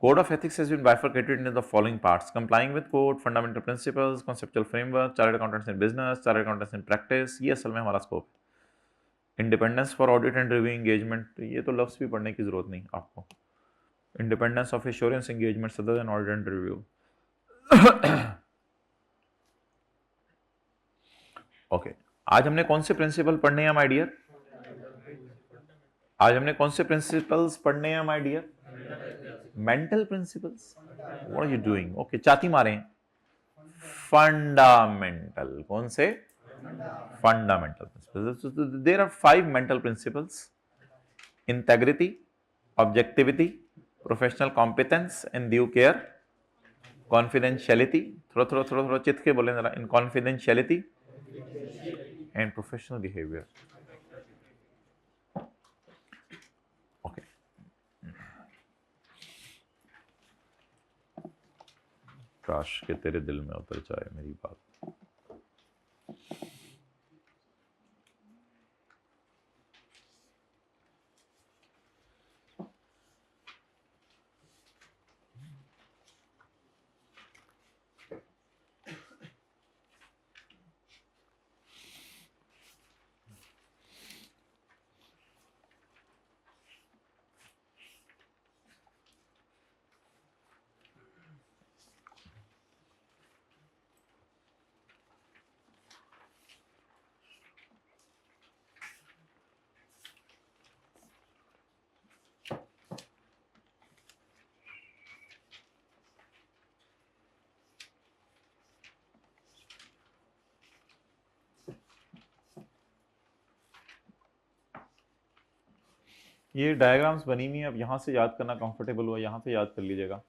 Code of ethics has been bifurcated into the following parts: complying with code, fundamental principles, conceptual framework, chartered accountants in business, chartered accountants in practice। ये असल में हमारा स्कोप है। Independence for audit and review engagement, ये तो लफ्ज भी पढ़ने की जरूरत नहीं आपको। Independence of assurance engagement other than audit and review. Okay, आज हमने कौन से प्रिंसिपल पढ़ने हैं माय डियर? आज हमने कौन से प्रिंसिपल्स पढ़ने हैं my dear? Mental principles. What are you doing? Okay, चाती मारे हैं। फंडामेंटल, कौन से? Fundamental principles. There are 5 mental principles: integrity, objectivity, professional competence, and due care, confidentiality, थोड़ा चित के बोले जरा, इन confidentiality and professional behaviour. Okay, काश के तेरे दिल में उतर जाए मेरी बात। ये डायग्राम्स बनी हुई है, अब यहाँ से याद करना कंफर्टेबल हुआ यहाँ से याद कर लीजिएगा,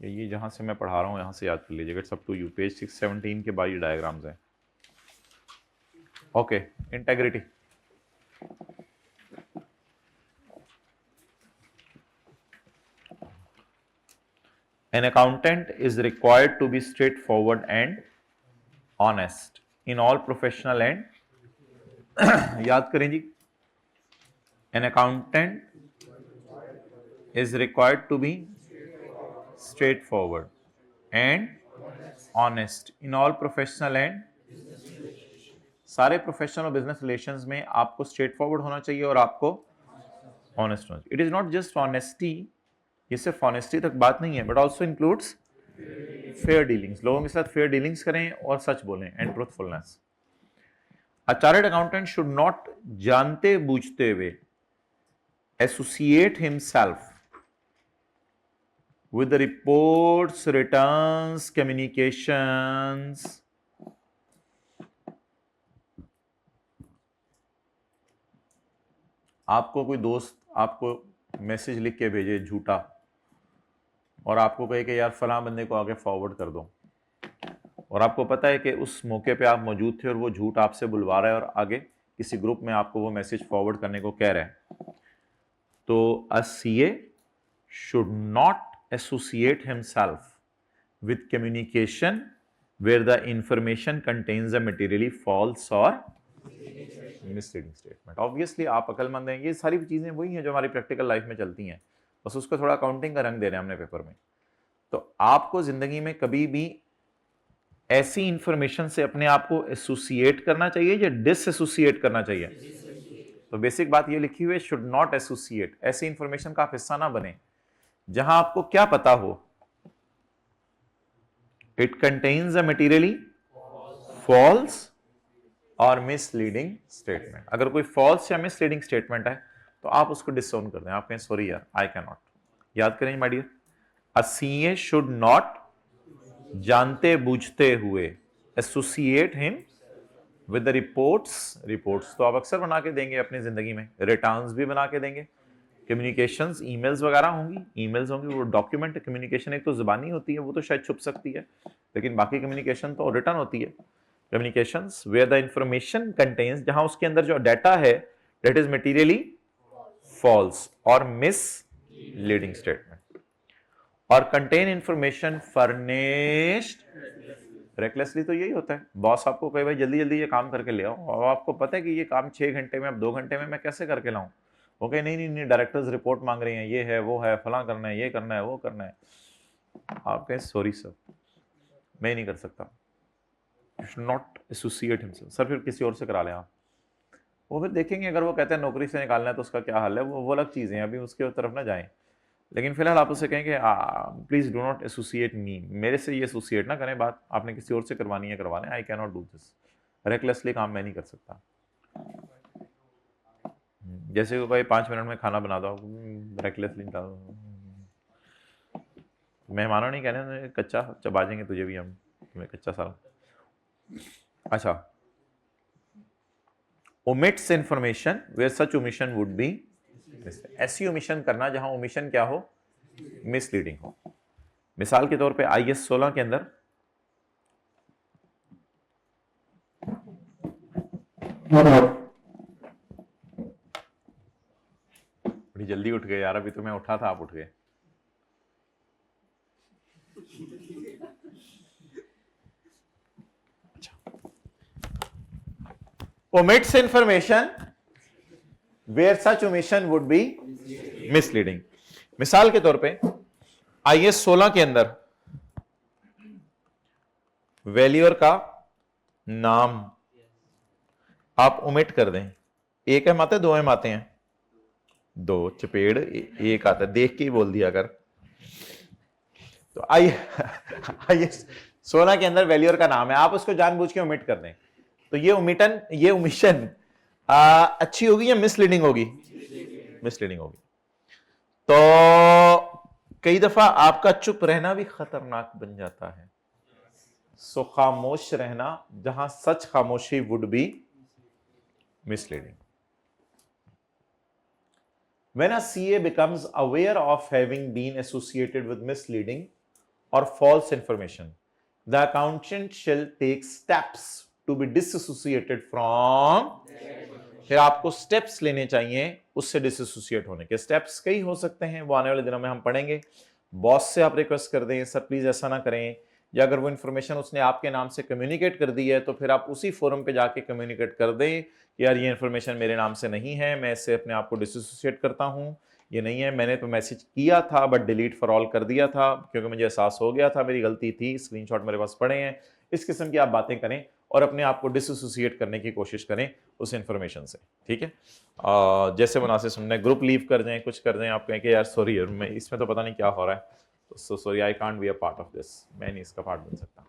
ये जहाँ से मैं पढ़ा रहा हूँ यहाँ से याद कर लीजिएगा। It's up to you. Page 617 के बाद ये डायग्राम्स हैं। Okay, integrity. An accountant is required to be straightforward and honest in all professional and याद करें जी, an accountant is required to be straightforward and honest in all professional and सारे professional or business relations में आपको straight forward होना चाहिए और आपको honest होना चाहिए। It is not just honesty, ये सिर्फ ऑनेस्टी तक बात नहीं है, but also includes fair dealings. लोगों के साथ फेयर डीलिंग्स करें और सच बोलें and truthfulness. A chartered accountant should not जानते बूझते हुए associate himself with the reports, returns, communications, आपको कोई दोस्त आपको मैसेज लिख के भेजे झूठा और आपको कहे कि यार फलां बंदे को आगे फॉरवर्ड कर दो, और आपको पता है कि उस मौके पे आप मौजूद थे और वो झूठ आपसे बुलवा रहा है और आगे किसी ग्रुप में आपको वो मैसेज फॉरवर्ड करने को कह रहा है, तो अ CA should not associate himself with communication where the information contains a materially false or misleading statement. Obviously आप अकलमंद हैं, ये सारी चीजें वही हैं जो हमारी प्रैक्टिकल लाइफ में चलती हैं, बस उसको थोड़ा अकाउंटिंग का रंग दे रहे हैं हमने पेपर में। तो आपको जिंदगी में कभी भी ऐसी इंफॉर्मेशन से अपने आप को एसोसिएट करना चाहिए या डिसएसोसिएट करना चाहिए? तो बेसिक बात ये लिखी हुई है, शुड नॉट एसोसिएट। ऐसी इंफॉर्मेशन का आप हिस्सा ना बने जहां आपको क्या पता हो it contains a materially false और मिसलीडिंग स्टेटमेंट। अगर कोई फॉल्स या मिसलीडिंग स्टेटमेंट है तो आप उसको डिसओन कर दें, आप कहें सॉरी यार आई कैन नॉट। याद करें my dear, a CA should not जानते बूझते हुए associate him with the reports तो आप अक्सर बना के देंगे अपनी जिंदगी में, रिटर्न्स भी बना के देंगे, कम्युनिकेशंस ईमेल्स वगैरह होंगी, ईमेल्स होंगी, वो डॉक्यूमेंट कम्युनिकेशन एक तो जुबानी होती है, वो तो शायद छुप सकती है, लेकिन बाकी कम्युनिकेशन तो रिटर्न होती है। Communications where the information contains, जहां उसके अंदर जो डाटा है दैट इज मटीरियली फॉल्स और मिसलीडिंग स्टेटमेंट, और कंटेन इंफॉर्मेशन फर्निश्ड रेकलेसली। तो यही होता है, बॉस आपको कहे भाई जल्दी जल्दी ये काम करके ले आओ, और आपको पता है कि ये काम 6 घंटे में, अब 2 घंटे में मैं कैसे करके लाऊं, ओके नहीं नहीं नहीं डायरेक्टर्स रिपोर्ट मांग रही हैं, ये है वो है फलां करना है, ये करना है वो करना है, आप कहें सॉरी सर मैं नहीं कर सकता, you should not associate himself. Sir फिर किसी और से करा लें आप, वो फिर देखेंगे, अगर वो कहते हैं नौकरी से निकालना है तो उसका क्या हाल है, वो अलग चीज़ें हैं, अभी उसके तरफ ना जाएं। लेकिन फिलहाल आप उससे कहें कि प्लीज डू नॉट एसोसिएट मी, मेरे से ये एसोसिएट ना करें, बात आपने किसी और से करवानी है करवा लें, I can not do this, recklessly काम मैं नहीं कर सकता। जैसे को भाई 5 मिनट में खाना बना दो, रेकलेसली मेहमानों नहीं कहने कच्चा चबा देंगे तुझे भी हम, तुम्हें कच्चा सारा। अच्छा, omits information where such omission would be, ऐसी ओमिशन करना जहां ओमिशन क्या हो, मिसलीडिंग हो। मिसाल के तौर पे IS 16 के अंदर बड़ी जल्दी उठ गए यार, अभी तो मैं उठा था आप उठ गए। omits information where such omission would be misleading। मिसाल के तौर पे IS 16 के अंदर वैल्यूअर का नाम आप ओमिट कर दें, एक एम आते हैं 2 एम आते हैं, 2 चपेड़ एक आता है, देख के ही बोल दिया अगर, तो IS 16 के अंदर वैल्यूअर का नाम है, आप उसको जानबूझ के ओमिट कर दें, तो ये ओमिशन अच्छी होगी या मिसलीडिंग होगी? मिसलीडिंग होगी। तो कई दफा आपका चुप रहना भी खतरनाक बन जाता है, सो खामोश रहना जहां सच खामोशी would be misleading. When a CA becomes aware of having been associated with misleading or false information, the accountant shall take steps to be disassociated from. फिर आपको स्टेप्स लेने चाहिए उससे डिसोसिएट होने के। स्टेप्स कई हो सकते हैं, वो आने वाले दिनों में हम पढ़ेंगे। बॉस से आप रिक्वेस्ट कर दें, सर प्लीज ऐसा ना करें, या अगर वो इन्फॉर्मेशन उसने आपके नाम से कम्युनिकेट कर दी है तो फिर आप उसी फोरम पे जाके कम्युनिकेट कर दें कि यार ये इन्फॉर्मेशन मेरे नाम से नहीं है, मैं इससे अपने आप को डिसोसिएट करता हूँ, ये नहीं है, मैंने तो मैसेज किया था बट डिलीट फॉर ऑल कर दिया था क्योंकि मुझे एहसास हो गया था मेरी गलती थी, स्क्रीनशॉट मेरे पास पड़े हैं। इस किस्म की आप बातें करें और अपने आप को डिसोसिएट करने की कोशिश करें उस इन्फॉर्मेशन से, ठीक है। जैसे मुनासिब समझे, ग्रुप लीव कर दें, कुछ कर दें, आप कहें कि यार सॉरी यार मैं इसमें तो पता नहीं क्या हो रहा है, so sorry I can't be a part of this, मैं नहीं इसका पार्ट बन सकता।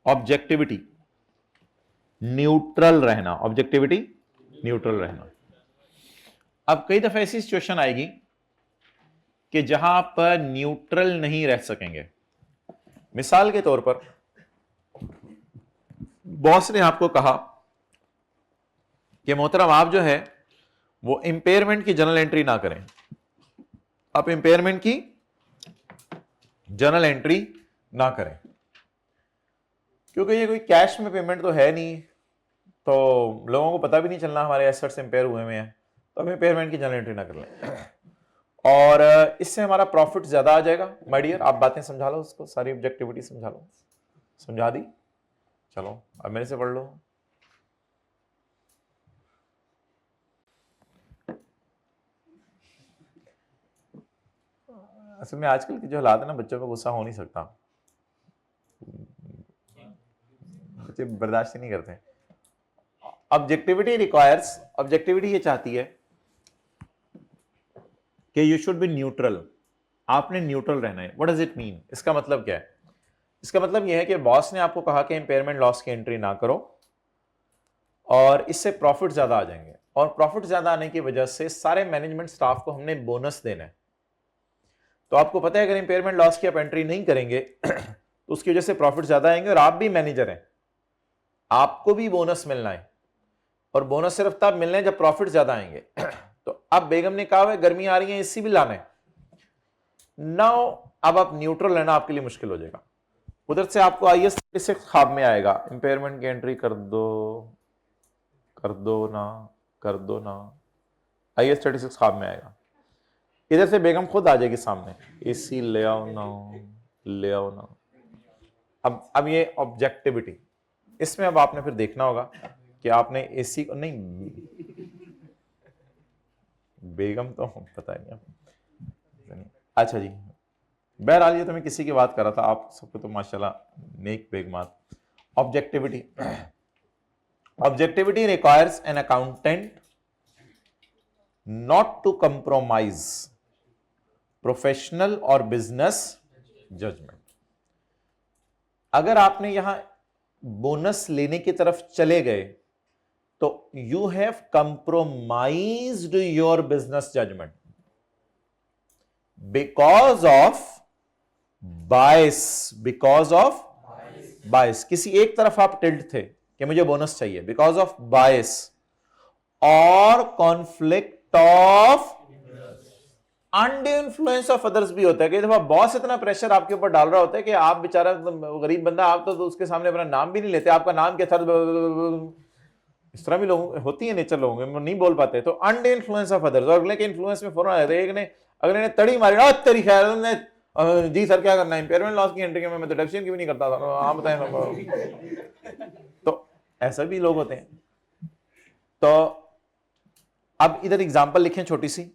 ऑब्जेक्टिविटी, न्यूट्रल रहना, ऑब्जेक्टिविटी न्यूट्रल रहना। अब कई दफा ऐसी सिचुएशन आएगी कि जहां आप न्यूट्रल नहीं रह सकेंगे। मिसाल के तौर पर बॉस ने आपको कहा कि मोहतरम आप जो है वो इंपेयरमेंट की जर्नल एंट्री ना करें, आप इंपेयरमेंट की जर्नल एंट्री ना करें क्योंकि ये कोई कैश में पेमेंट तो है नहीं, तो लोगों को पता भी नहीं चलना हमारे एसेट्स इंपेयर हुए हुए हैं, तो हम इंपेयरमेंट की जर्नल एंट्री ना कर लें और इससे हमारा प्रॉफिट ज्यादा आ जाएगा। माय डियर आप बातें समझा लो उसको, सारी ऑब्जेक्टिविटी समझा लो। समझा दी? चलो अब मेरे से पढ़ लो। असल में आजकल की जो हालात है ना, बच्चों पर गुस्सा हो नहीं सकता, बच्चे बर्दाश्त ही नहीं करते। ऑब्जेक्टिविटी रिक्वायर्स, ऑब्जेक्टिविटी ये चाहती है कि यू शुड बी न्यूट्रल, आपने न्यूट्रल रहना है। What does it mean? इसका मतलब क्या है? इसका मतलब यह है कि बॉस ने आपको कहा कि इंपेयरमेंट लॉस की एंट्री ना करो और इससे प्रॉफिट ज्यादा आ जाएंगे, और प्रॉफिट ज्यादा आने की वजह से सारे मैनेजमेंट स्टाफ को हमने बोनस देना है। तो आपको पता है अगर इंपेयरमेंट लॉस की आप एंट्री नहीं करेंगे तो उसकी वजह से प्रॉफिट ज्यादा आएंगे और आप भी मैनेजर हैं, आपको भी बोनस मिलना है, और बोनस सिर्फ तब मिलना है जब प्रॉफिट ज्यादा आएंगे। तो अब बेगम ने कहा है गर्मी आ रही है एसी भी लाना है। नाउ अब आप न्यूट्रल रहना आपके लिए मुश्किल हो जाएगा। उधर से आपको IAS 36 ख्वाब में आएगा, इंपेयरमेंट की एंट्री कर दो ना, कर दो ना, IAS 36 ख्वाब में आएगा। इधर से बेगम खुद आ जाएगी सामने, एसी ले आओ ना, ले आओ ना। अब ये ऑब्जेक्टिविटी, इसमें अब आपने फिर देखना होगा कि आपने एसी को नहीं, बेगम तो पता नहीं। अच्छा जी, बहरहाल ये तो मैं किसी की बात कर रहा था, आप सबको तो माशाल्लाह नेक बेगमात। Objectivity, objectivity requires an accountant not to compromise professional or business judgment. अगर आपने यहां बोनस लेने की तरफ चले गए तो you have compromised your business judgement because of bias, because of bias. किसी एक तरफ आप टिल्ट थे कि मुझे बोनस चाहिए, बिकॉज ऑफ बायस और कॉन्फ्लिक्ट ऑफ अंडे इन्फ्लुएंस ऑफ अदर्स भी होता है। कई दफा बॉस इतना प्रेशर आपके ऊपर डाल रहा होता है कि आप बेचारा गरीब बंदा, आप तो उसके सामने अपना नाम भी नहीं लेते, आपका नाम क्या था, इस तरह भी लोग होती है, नेचर लोगों में नहीं बोल पाते, तो अंडे इन्फ्लुएंस ऑफ अदर्स, और अगले के इन्फ्लुएंस में फौरन आ जाते। एक ने अगले ने तड़ी मारी ना तेरी खैर ने, जी सर क्या करना है, इंपेयरमेंट लॉस की एंट्री में मैं तो डेप्शन की भी नहीं करता था, आप बताएं। तो ऐसा भी लोग होते हैं। तो अब इधर एग्जांपल लिखें छोटी सी,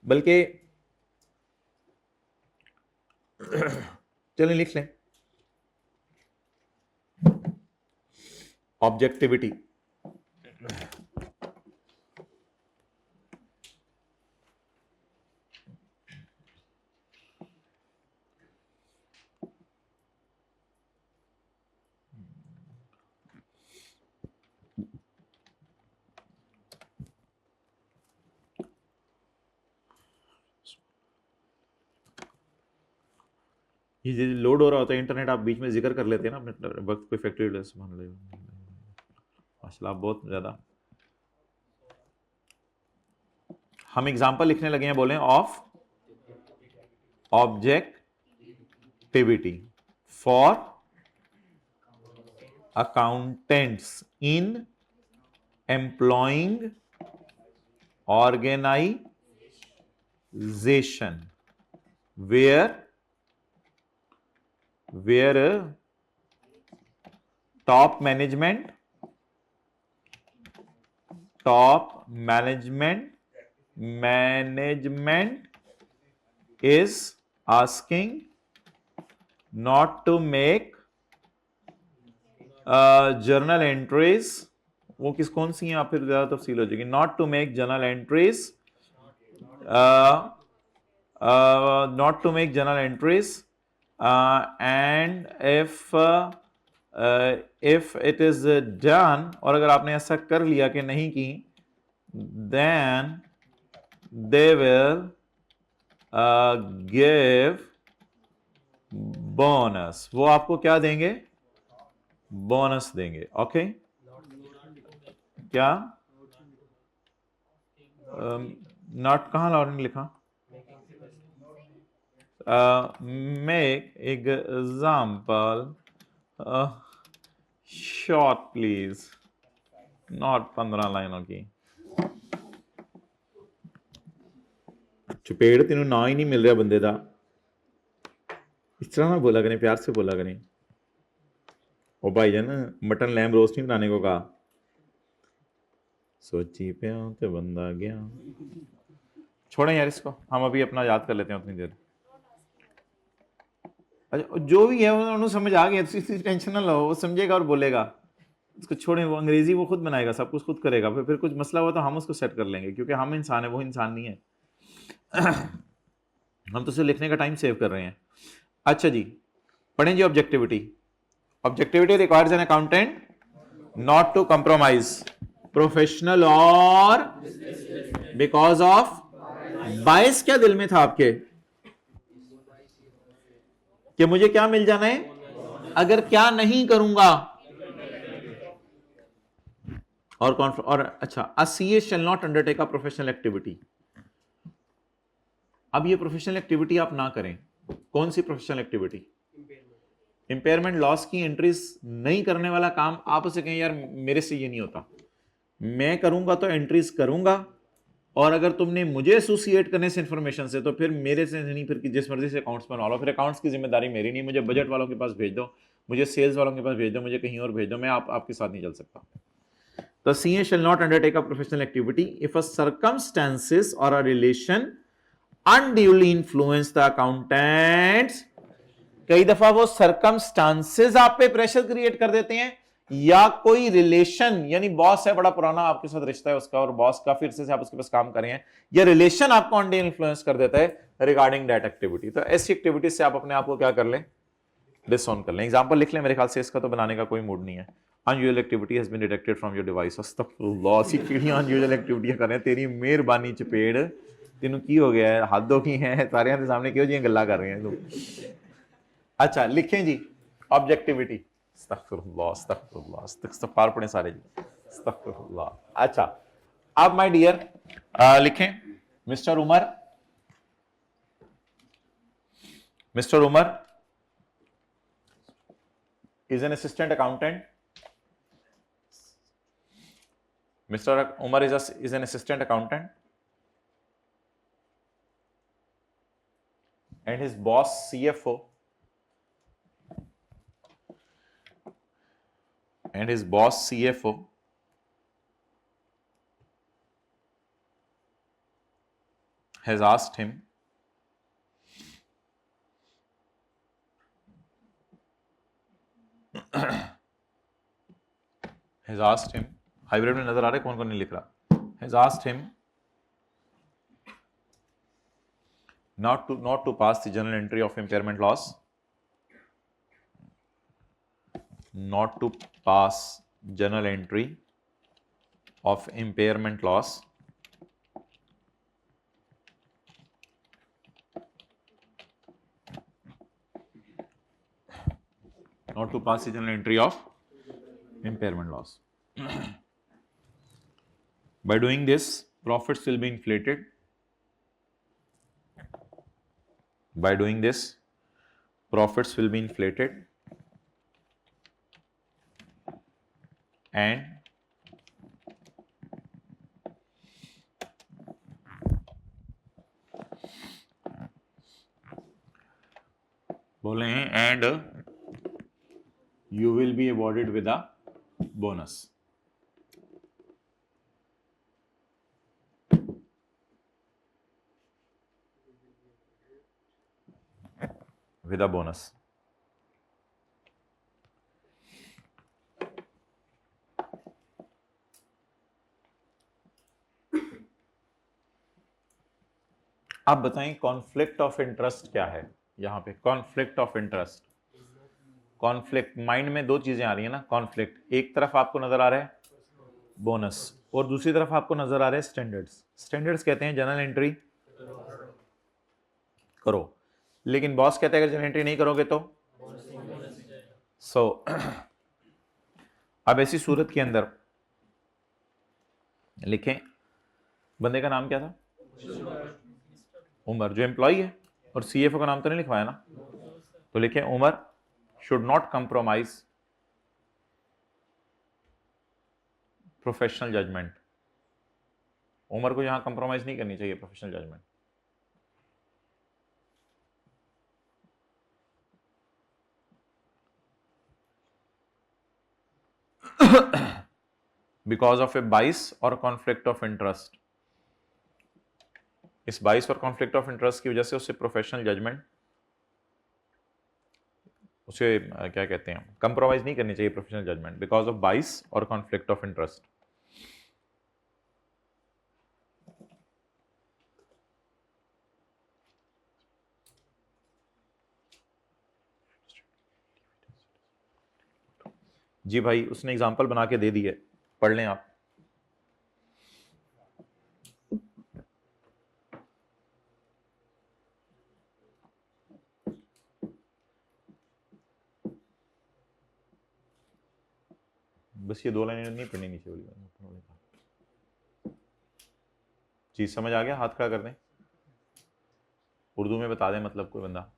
बल्कि चलिए लिख लें। ऑब्जेक्टिविटी, ये लोड हो रहा होता है इंटरनेट, आप बीच में जिक्र कर लेते हैं ना अपने वक्त, कोई फैक्ट्री माशाल्लाह बहुत ज़्यादा। हम एग्जाम्पल लिखने लगे हैं, बोले of objectivity for accountants in employing organization where top management is asking not to make journal entries, वो कौन सी हैं, आप फिर ज्यादा तफसील हो जाएगी। Not to make journal entries, not to make journal entries and if it is done, और अगर आपने ऐसा कर लिया कि नहीं की, then they will give bonus, वो आपको क्या देंगे, बोनस देंगे। ओके क्या नॉट कहां लॉरेंट लिखा, make example short please, not 15 लाइनों की। चपेड़ तेन ना ही नहीं मिल रहा बंदे का, इस तरह ना बोला करें, प्यार से बोला करें। ओ भाईजान मटन लैम्ब रोस्ट नहीं बनाने को कहा, सोची पे तो बंदा गया। छोड़ें यार इसको, हम अभी अपना याद कर लेते हैं उतनी देर। अच्छा जो भी है उन्होंने समझ आ गया, इसी टेंशन ना लो, वो समझेगा और बोलेगा, उसको छोड़ें, वो अंग्रेजी वो खुद बनाएगा, सब कुछ खुद करेगा, फिर कुछ मसला हुआ तो हम उसको सेट कर लेंगे, क्योंकि हम इंसान है, वो इंसान नहीं है। हम तो सिर्फ लिखने का टाइम सेव कर रहे हैं। अच्छा जी पढ़ें जी, objectivity. Objectivity requires an accountant not to compromise professional or because of bias। क्या दिल में था आपके कि मुझे क्या मिल जाना है अगर क्या नहीं करूंगा, और अच्छा, a CA shall not undertake a professional activity। अब ये प्रोफेशनल एक्टिविटी आप ना करें, कौन सी प्रोफेशनल एक्टिविटी, इंपेयरमेंट लॉस की एंट्रीज नहीं करने वाला काम। आप उसे कहें यार मेरे से ये नहीं होता, मैं करूंगा तो एंट्रीज करूंगा, और अगर तुमने मुझे एसोसिएट करने से इंफॉर्मेशन से, तो फिर मेरे से नहीं, फिर जिस मर्जी से अकाउंट्स बनवा लो, फिर अकाउंट्स की जिम्मेदारी मेरी नहीं, मुझे बजट वालों के पास भेज दो, मुझे सेल्स वालों के पास भेज दो, मुझे कहीं और भेज दो, मैं आपके साथ नहीं चल सकता। तो CA shall not undertake a professional activity if a circumstances or a relation unduly influence the accountants। कई दफा वो सर्कमस्टांसेस आप पे प्रेशर क्रिएट कर देते हैं, या कोई रिलेशन, यानी बॉस है, बड़ा पुराना आपके साथ रिश्ता है उसका, और बॉस काफी अरसे से आप उसके पास काम कर रहे हैं, या रिलेशन आपको अनडे इन्फ्लुएंस कर देता है रिगार्डिंग दैट एक्टिविटी। तो ऐसी एक्टिविटी से आप अपने आप को क्या कर लें, डिसऑन कर लें। एग्जांपल लिख लें, मेरे ख्याल से इसका तो बनाने का कोई मूड नहीं है। Unusual activity has been detected from your device. अस्तगफुरुल्लाह, सी किहड़ियां अनयूजुअल एक्टिविटीयां कर रहे हैं, तेरी मेहरबानी चपेड़, तेनू की हो गया है, हद हो गई है, सारे के सामने क्यों जी गल्लां कर रहे हैं तू। अच्छा लिखें जी ऑब्जेक्टिविटी। अस्तगफुरुल्लाह अस्तगफुरुल्लाह इस्तगफार पढ़ें सारे जी, अस्तगफुरुल्लाह। अच्छा अब माय डियर लिखें, mister Umar, mister Umar is an assistant accountant. Mr. Umar is an assistant accountant, and his boss CFO has asked him hybrid में नजर आ रहा है, कौन कौन नहीं लिख रहा। has asked him not to pass the journal entry of impairment loss, not to pass journal entry of impairment loss not to pass the journal entry of impairment loss. By doing this, profits will be inflated. By doing this, profits will be inflated and बोले हैं and you will be awarded with a bonus. With a bonus. आप बताएं conflict of interest क्या है यहां पे? Conflict of interest, conflict, mind में दो चीजें आ रही है ना कॉन्फ्लिक्ट। एक तरफ आपको नजर आ रहा है बोनस और दूसरी तरफ आपको नजर आ रहे हैं स्टैंडर्ड्स। स्टैंडर्ड्स कहते हैं जनरल एंट्री करो, लेकिन बॉस कहते हैं अगर जनरल एंट्री नहीं करोगे तो अब ऐसी सूरत के अंदर लिखें, बंदे का नाम क्या था? उमर, जो एम्प्लॉय है, और सीएफओ का नाम तो नहीं लिखवाया ना, तो लिखें Umar should not compromise professional judgement. Umar को यहां कंप्रोमाइज नहीं करनी चाहिए professional judgement. Because of a bias और कॉन्फ्लिक्ट ऑफ इंटरेस्ट। इस बाइस और कॉन्फ्लिक्ट ऑफ इंटरेस्ट की वजह से उससे प्रोफेशनल जजमेंट, उसे क्या कहते हैं, कंप्रोमाइज नहीं करनी चाहिए प्रोफेशनल जजमेंट बिकॉज ऑफ बाइस और कॉन्फ्लिक्ट ऑफ इंटरेस्ट। जी भाई, उसने एग्जांपल बना के दे दी है, पढ़ लें आप। बस ये दो लाइनें नहीं पढ़नी, नीचे वाली चीज समझ आ गया? हाथ खड़ा कर दें, उर्दू में बता दें, मतलब कोई बंदा।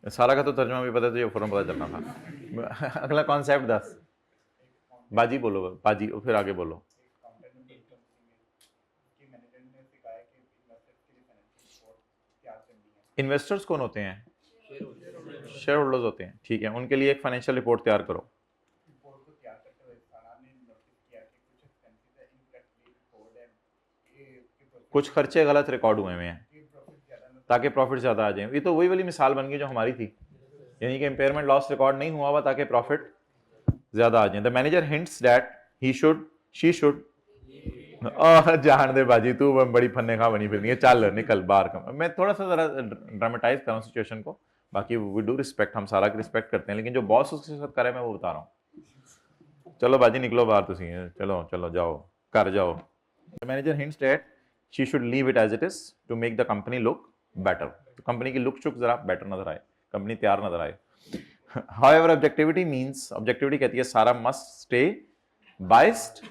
सारा का तो तर्जुमा भी पता है, तो ये फौरन पता चलना था। अगला कॉन्सेप्ट 10 बाजी बोलो, बाजी, और फिर आगे बोलो। इन्वेस्टर्स कौन होते हैं? शेयर होल्डर्स होते हैं, ठीक है। उनके लिए एक फाइनेंशियल रिपोर्ट तैयार करो। कुछ खर्चे गलत रिकॉर्ड हुए हैं ताकि प्रॉफिट ज्यादा आ जाए। ये तो वही वाली मिसाल बन गई जो हमारी थी, यानी कि इम्पेयरमेंट लॉस रिकॉर्ड नहीं हुआ हुआ ताकि प्रॉफिट ज्यादा आ जाए। The manager hints that he should, she should, जान दे बाजी, तू बड़ी फन्ने खा बनी फिरनी है, चल निकल बाहर का। मैं थोड़ा सा जरा ड्रामेटाइज कर रहा हूँ सिचुएशन को, बाकी वी डू रिस्पेक्ट, हम सारा की रिस्पेक्ट करते हैं, लेकिन जो बॉस उसके साथ करे मैं वो बता रहा हूँ। चलो बाजी निकलो बाहर, तुसी चलो चलो जाओ, कर जाओ। The manager hints that she should leave it as it is to make the company look better, तो कंपनी की लुक शुक जरा बेटर नजर आए, कंपनी तैयार नजर आए। However, objectivity means, objectivity कहती है सारा must stay biased,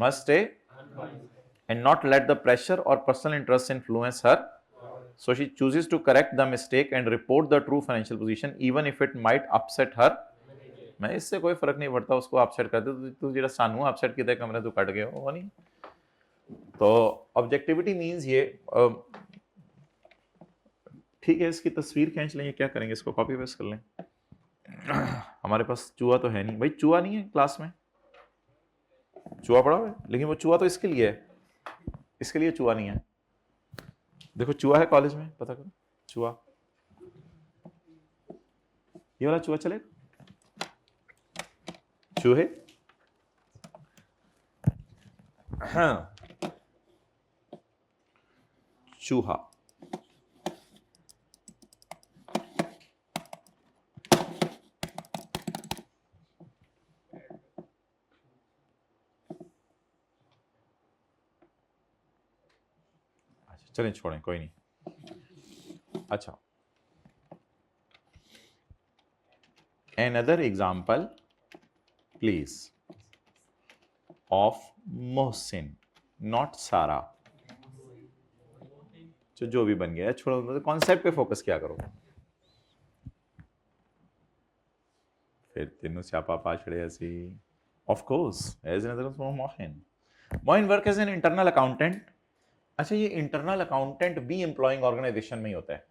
must stay and not let the pressure or personal interest influence her. So she chooses to correct the mistake and report the true financial position even if it might upset her. मैं इससे कोई फर्क नहीं पड़ता, उसको upset कर दे, तू जेड़ा सानू अपसेट किया कमरे तू कट गया वो नहीं। तो ऑब्जेक्टिविटी मींस ये, ठीक है, इसकी तस्वीर खींच लें, क्या करेंगे, इसको कॉपी पेस्ट कर लें। हमारे पास चूहा तो है नहीं भाई, चूहा नहीं है क्लास में, चूहा पड़ा हुआ है, लेकिन वो चूहा तो इसके लिए है, इसके लिए चूहा नहीं है। देखो चूहा है कॉलेज में, पता करो चूहा, ये वाला चूहा चले, चूहे, हाँ चूहा, चलें छोड़ें, कोई नहीं। अच्छा, another example please of Mohsin, not Sara. जो भी बन गया छोड़ो, कॉन्सेप्ट पे फोकस किया करो। फिर तीनों स्यापा पाछड़े ऐसी। Of course as another Mohin. Mohin work as an internal accountant. अच्छा, ये इंटरनल अकाउंटेंट भी एम्प्लॉइंग ऑर्गेनाइजेशन में ही होता है।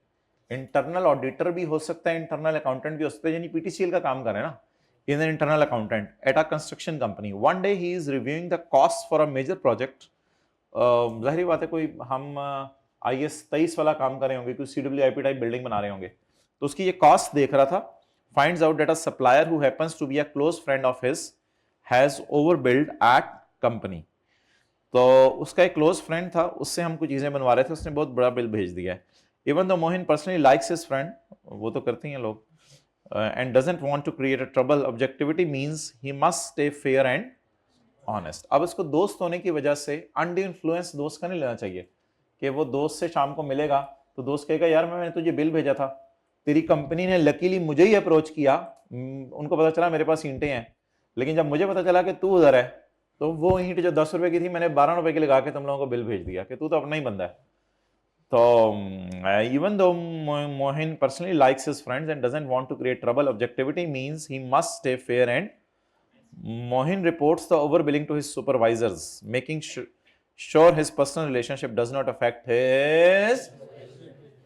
इंटरनल ऑडिटर भी हो सकता है, इंटरनल अकाउंटेंट भी हो सकता है, यानी पीटीसीएल का काम करे ना। In an internal accountant at a construction company, one day he is reviewing the cost for a major project. जाहिर बात है कोई हम IS 23 वाला काम कर रहे होंगे, कोई CWIP टाइप बिल्डिंग बना रहे होंगे, तो उसकी ये कॉस्ट देख रहा था। Finds out that a supplier who happens to be a close friend of his has overbilled at company. तो उसका एक क्लोज फ्रेंड था, उससे हम कुछ चीजें बनवा रहे थे, उसने बहुत बड़ा बिल भेज दिया है। Even though Mohin personally likes his friend, वो तो करते हैं लोग, and doesn't want to create a trouble, objectivity means he must stay fair and honest. अब इसको दोस्त होने की वजह से अनड्यू इन्फ्लुएंस दोस्त का नहीं लेना चाहिए कि वो दोस्त से शाम को मिलेगा तो दोस्त कहेगा यार मैंने तुझे बिल भेजा था, तेरी कंपनी ने लकीली मुझे ही अप्रोच किया, उनको पता चला मेरे पास ईंटें हैं, लेकिन जब मुझे पता चला कि तू उधर है तो वो ईंट जो 10 रुपए की थी मैंने 12 रुपए की लगा के तुम लोगों को बिल भेज दिया कि तू तो अपना ही बंदा है। तो even though Mohin personally likes his friends and doesn't want to create trouble, objectivity means he must stay fair and Mohin reports the overbilling to his supervisors, making sure his personal relationship does not affect his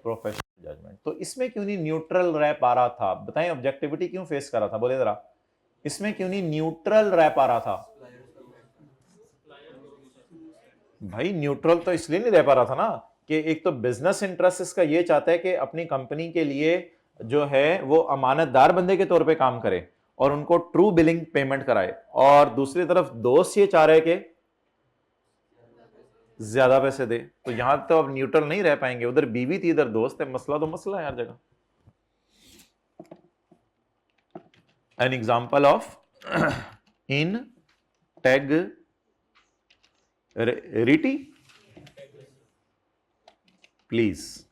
professional judgment. तो इसमें क्यों नहीं neutral रह पा रहा था? बताएं, objectivity क्यों फेस कर रहा था? बोले जरा, इसमें क्यों नहीं न्यूट्रल रह पा रहा था? भाई न्यूट्रल तो इसलिए नहीं रह पा रहा था ना कि एक तो बिजनेस इंटरेस्ट इसका ये चाहता है कि अपनी कंपनी के लिए जो है वो अमानतदार बंदे के तौर पे काम करे और उनको ट्रू बिलिंग पेमेंट कराए, और दूसरी तरफ दोस्त ये चाह रहे कि ज्यादा पैसे दे। तो यहां तो अब न्यूट्रल नहीं रह पाएंगे, उधर बीवी थी इधर दोस्त है, मसला तो मसला है हर जगह। An example of integrity please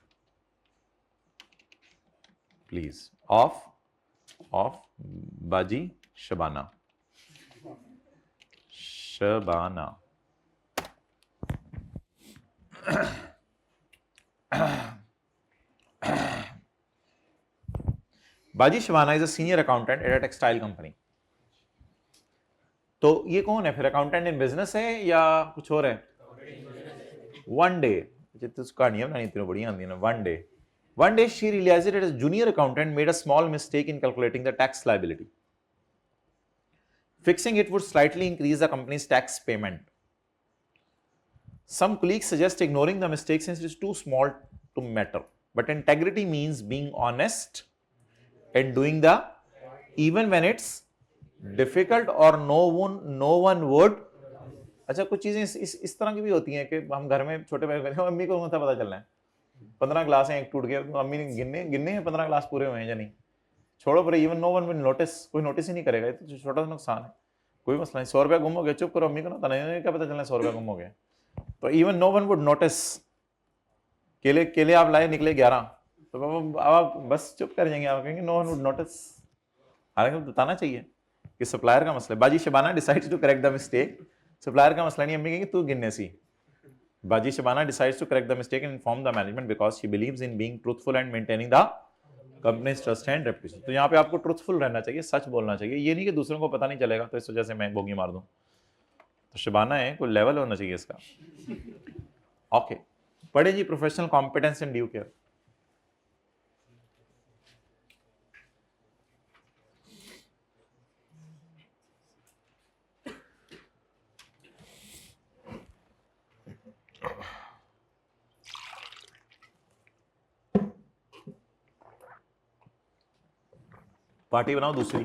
of बाजी शबाना। बाजी Shabana is a senior accountant at a textile company. तो ये कौन है फिर, अकाउंटेंट इन बिजनेस है या कुछ और है? वन डे कहानियां बनानी तीनों बढ़िया आती है ना। One day she realized that a junior accountant made a small mistake in calculating the tax liability. Fixing it would slightly increase the company's tax payment. Some colleagues suggest ignoring the mistake since it is too small to matter. But integrity means being honest and doing the even when it's difficult or no one would. अच्छा, कुछ चीजें इस तरह की भी होती हैं कि हम घर में छोटे भाई कहते हैं मम्मी को मतलब पता चलना है 15 ग्लास हैं, एक टूट गया, मम्मी ने गिनने हैं 15 ग्लास पूरे हुए हैं या नहीं, छोड़ो पर even know one will notice, कोई नोटिस ही नहीं करेगा, ये तो छोटा सा नुकसान है, कोई मसला नहीं, 100 रुपया गुम हो गया, चुप करो, मम्मी को ना नहीं क्या पता चलना 100 रुपया गुम हो गया, तो even know one would notice. केले आप लाए निकले 11, तो आप बस चुप कर जाएंगे, आप कहेंगे नो वन वुड नोटिस। हालांकि बताना चाहिए कि सप्लायर का मसला है। बाजी Shabana decides to correct the mistake, supplier का मसला नहीं, अम्मी कहेंगे तू गिनने सी। Baji Shabana decides to correct the mistake and inform the management because she believes in being truthful and maintaining the company's trust and reputation. तो यहाँ पे आपको truthful रहना चाहिए, सच बोलना चाहिए, ये नहीं कि दूसरों को पता नहीं चलेगा तो इस वजह से मैं बोगी मार दूं। तो शबाना है, कोई लेवल होना चाहिए इसका। ओके, पढ़े जी, professional competence and due care. Party बनाओ दूसरी।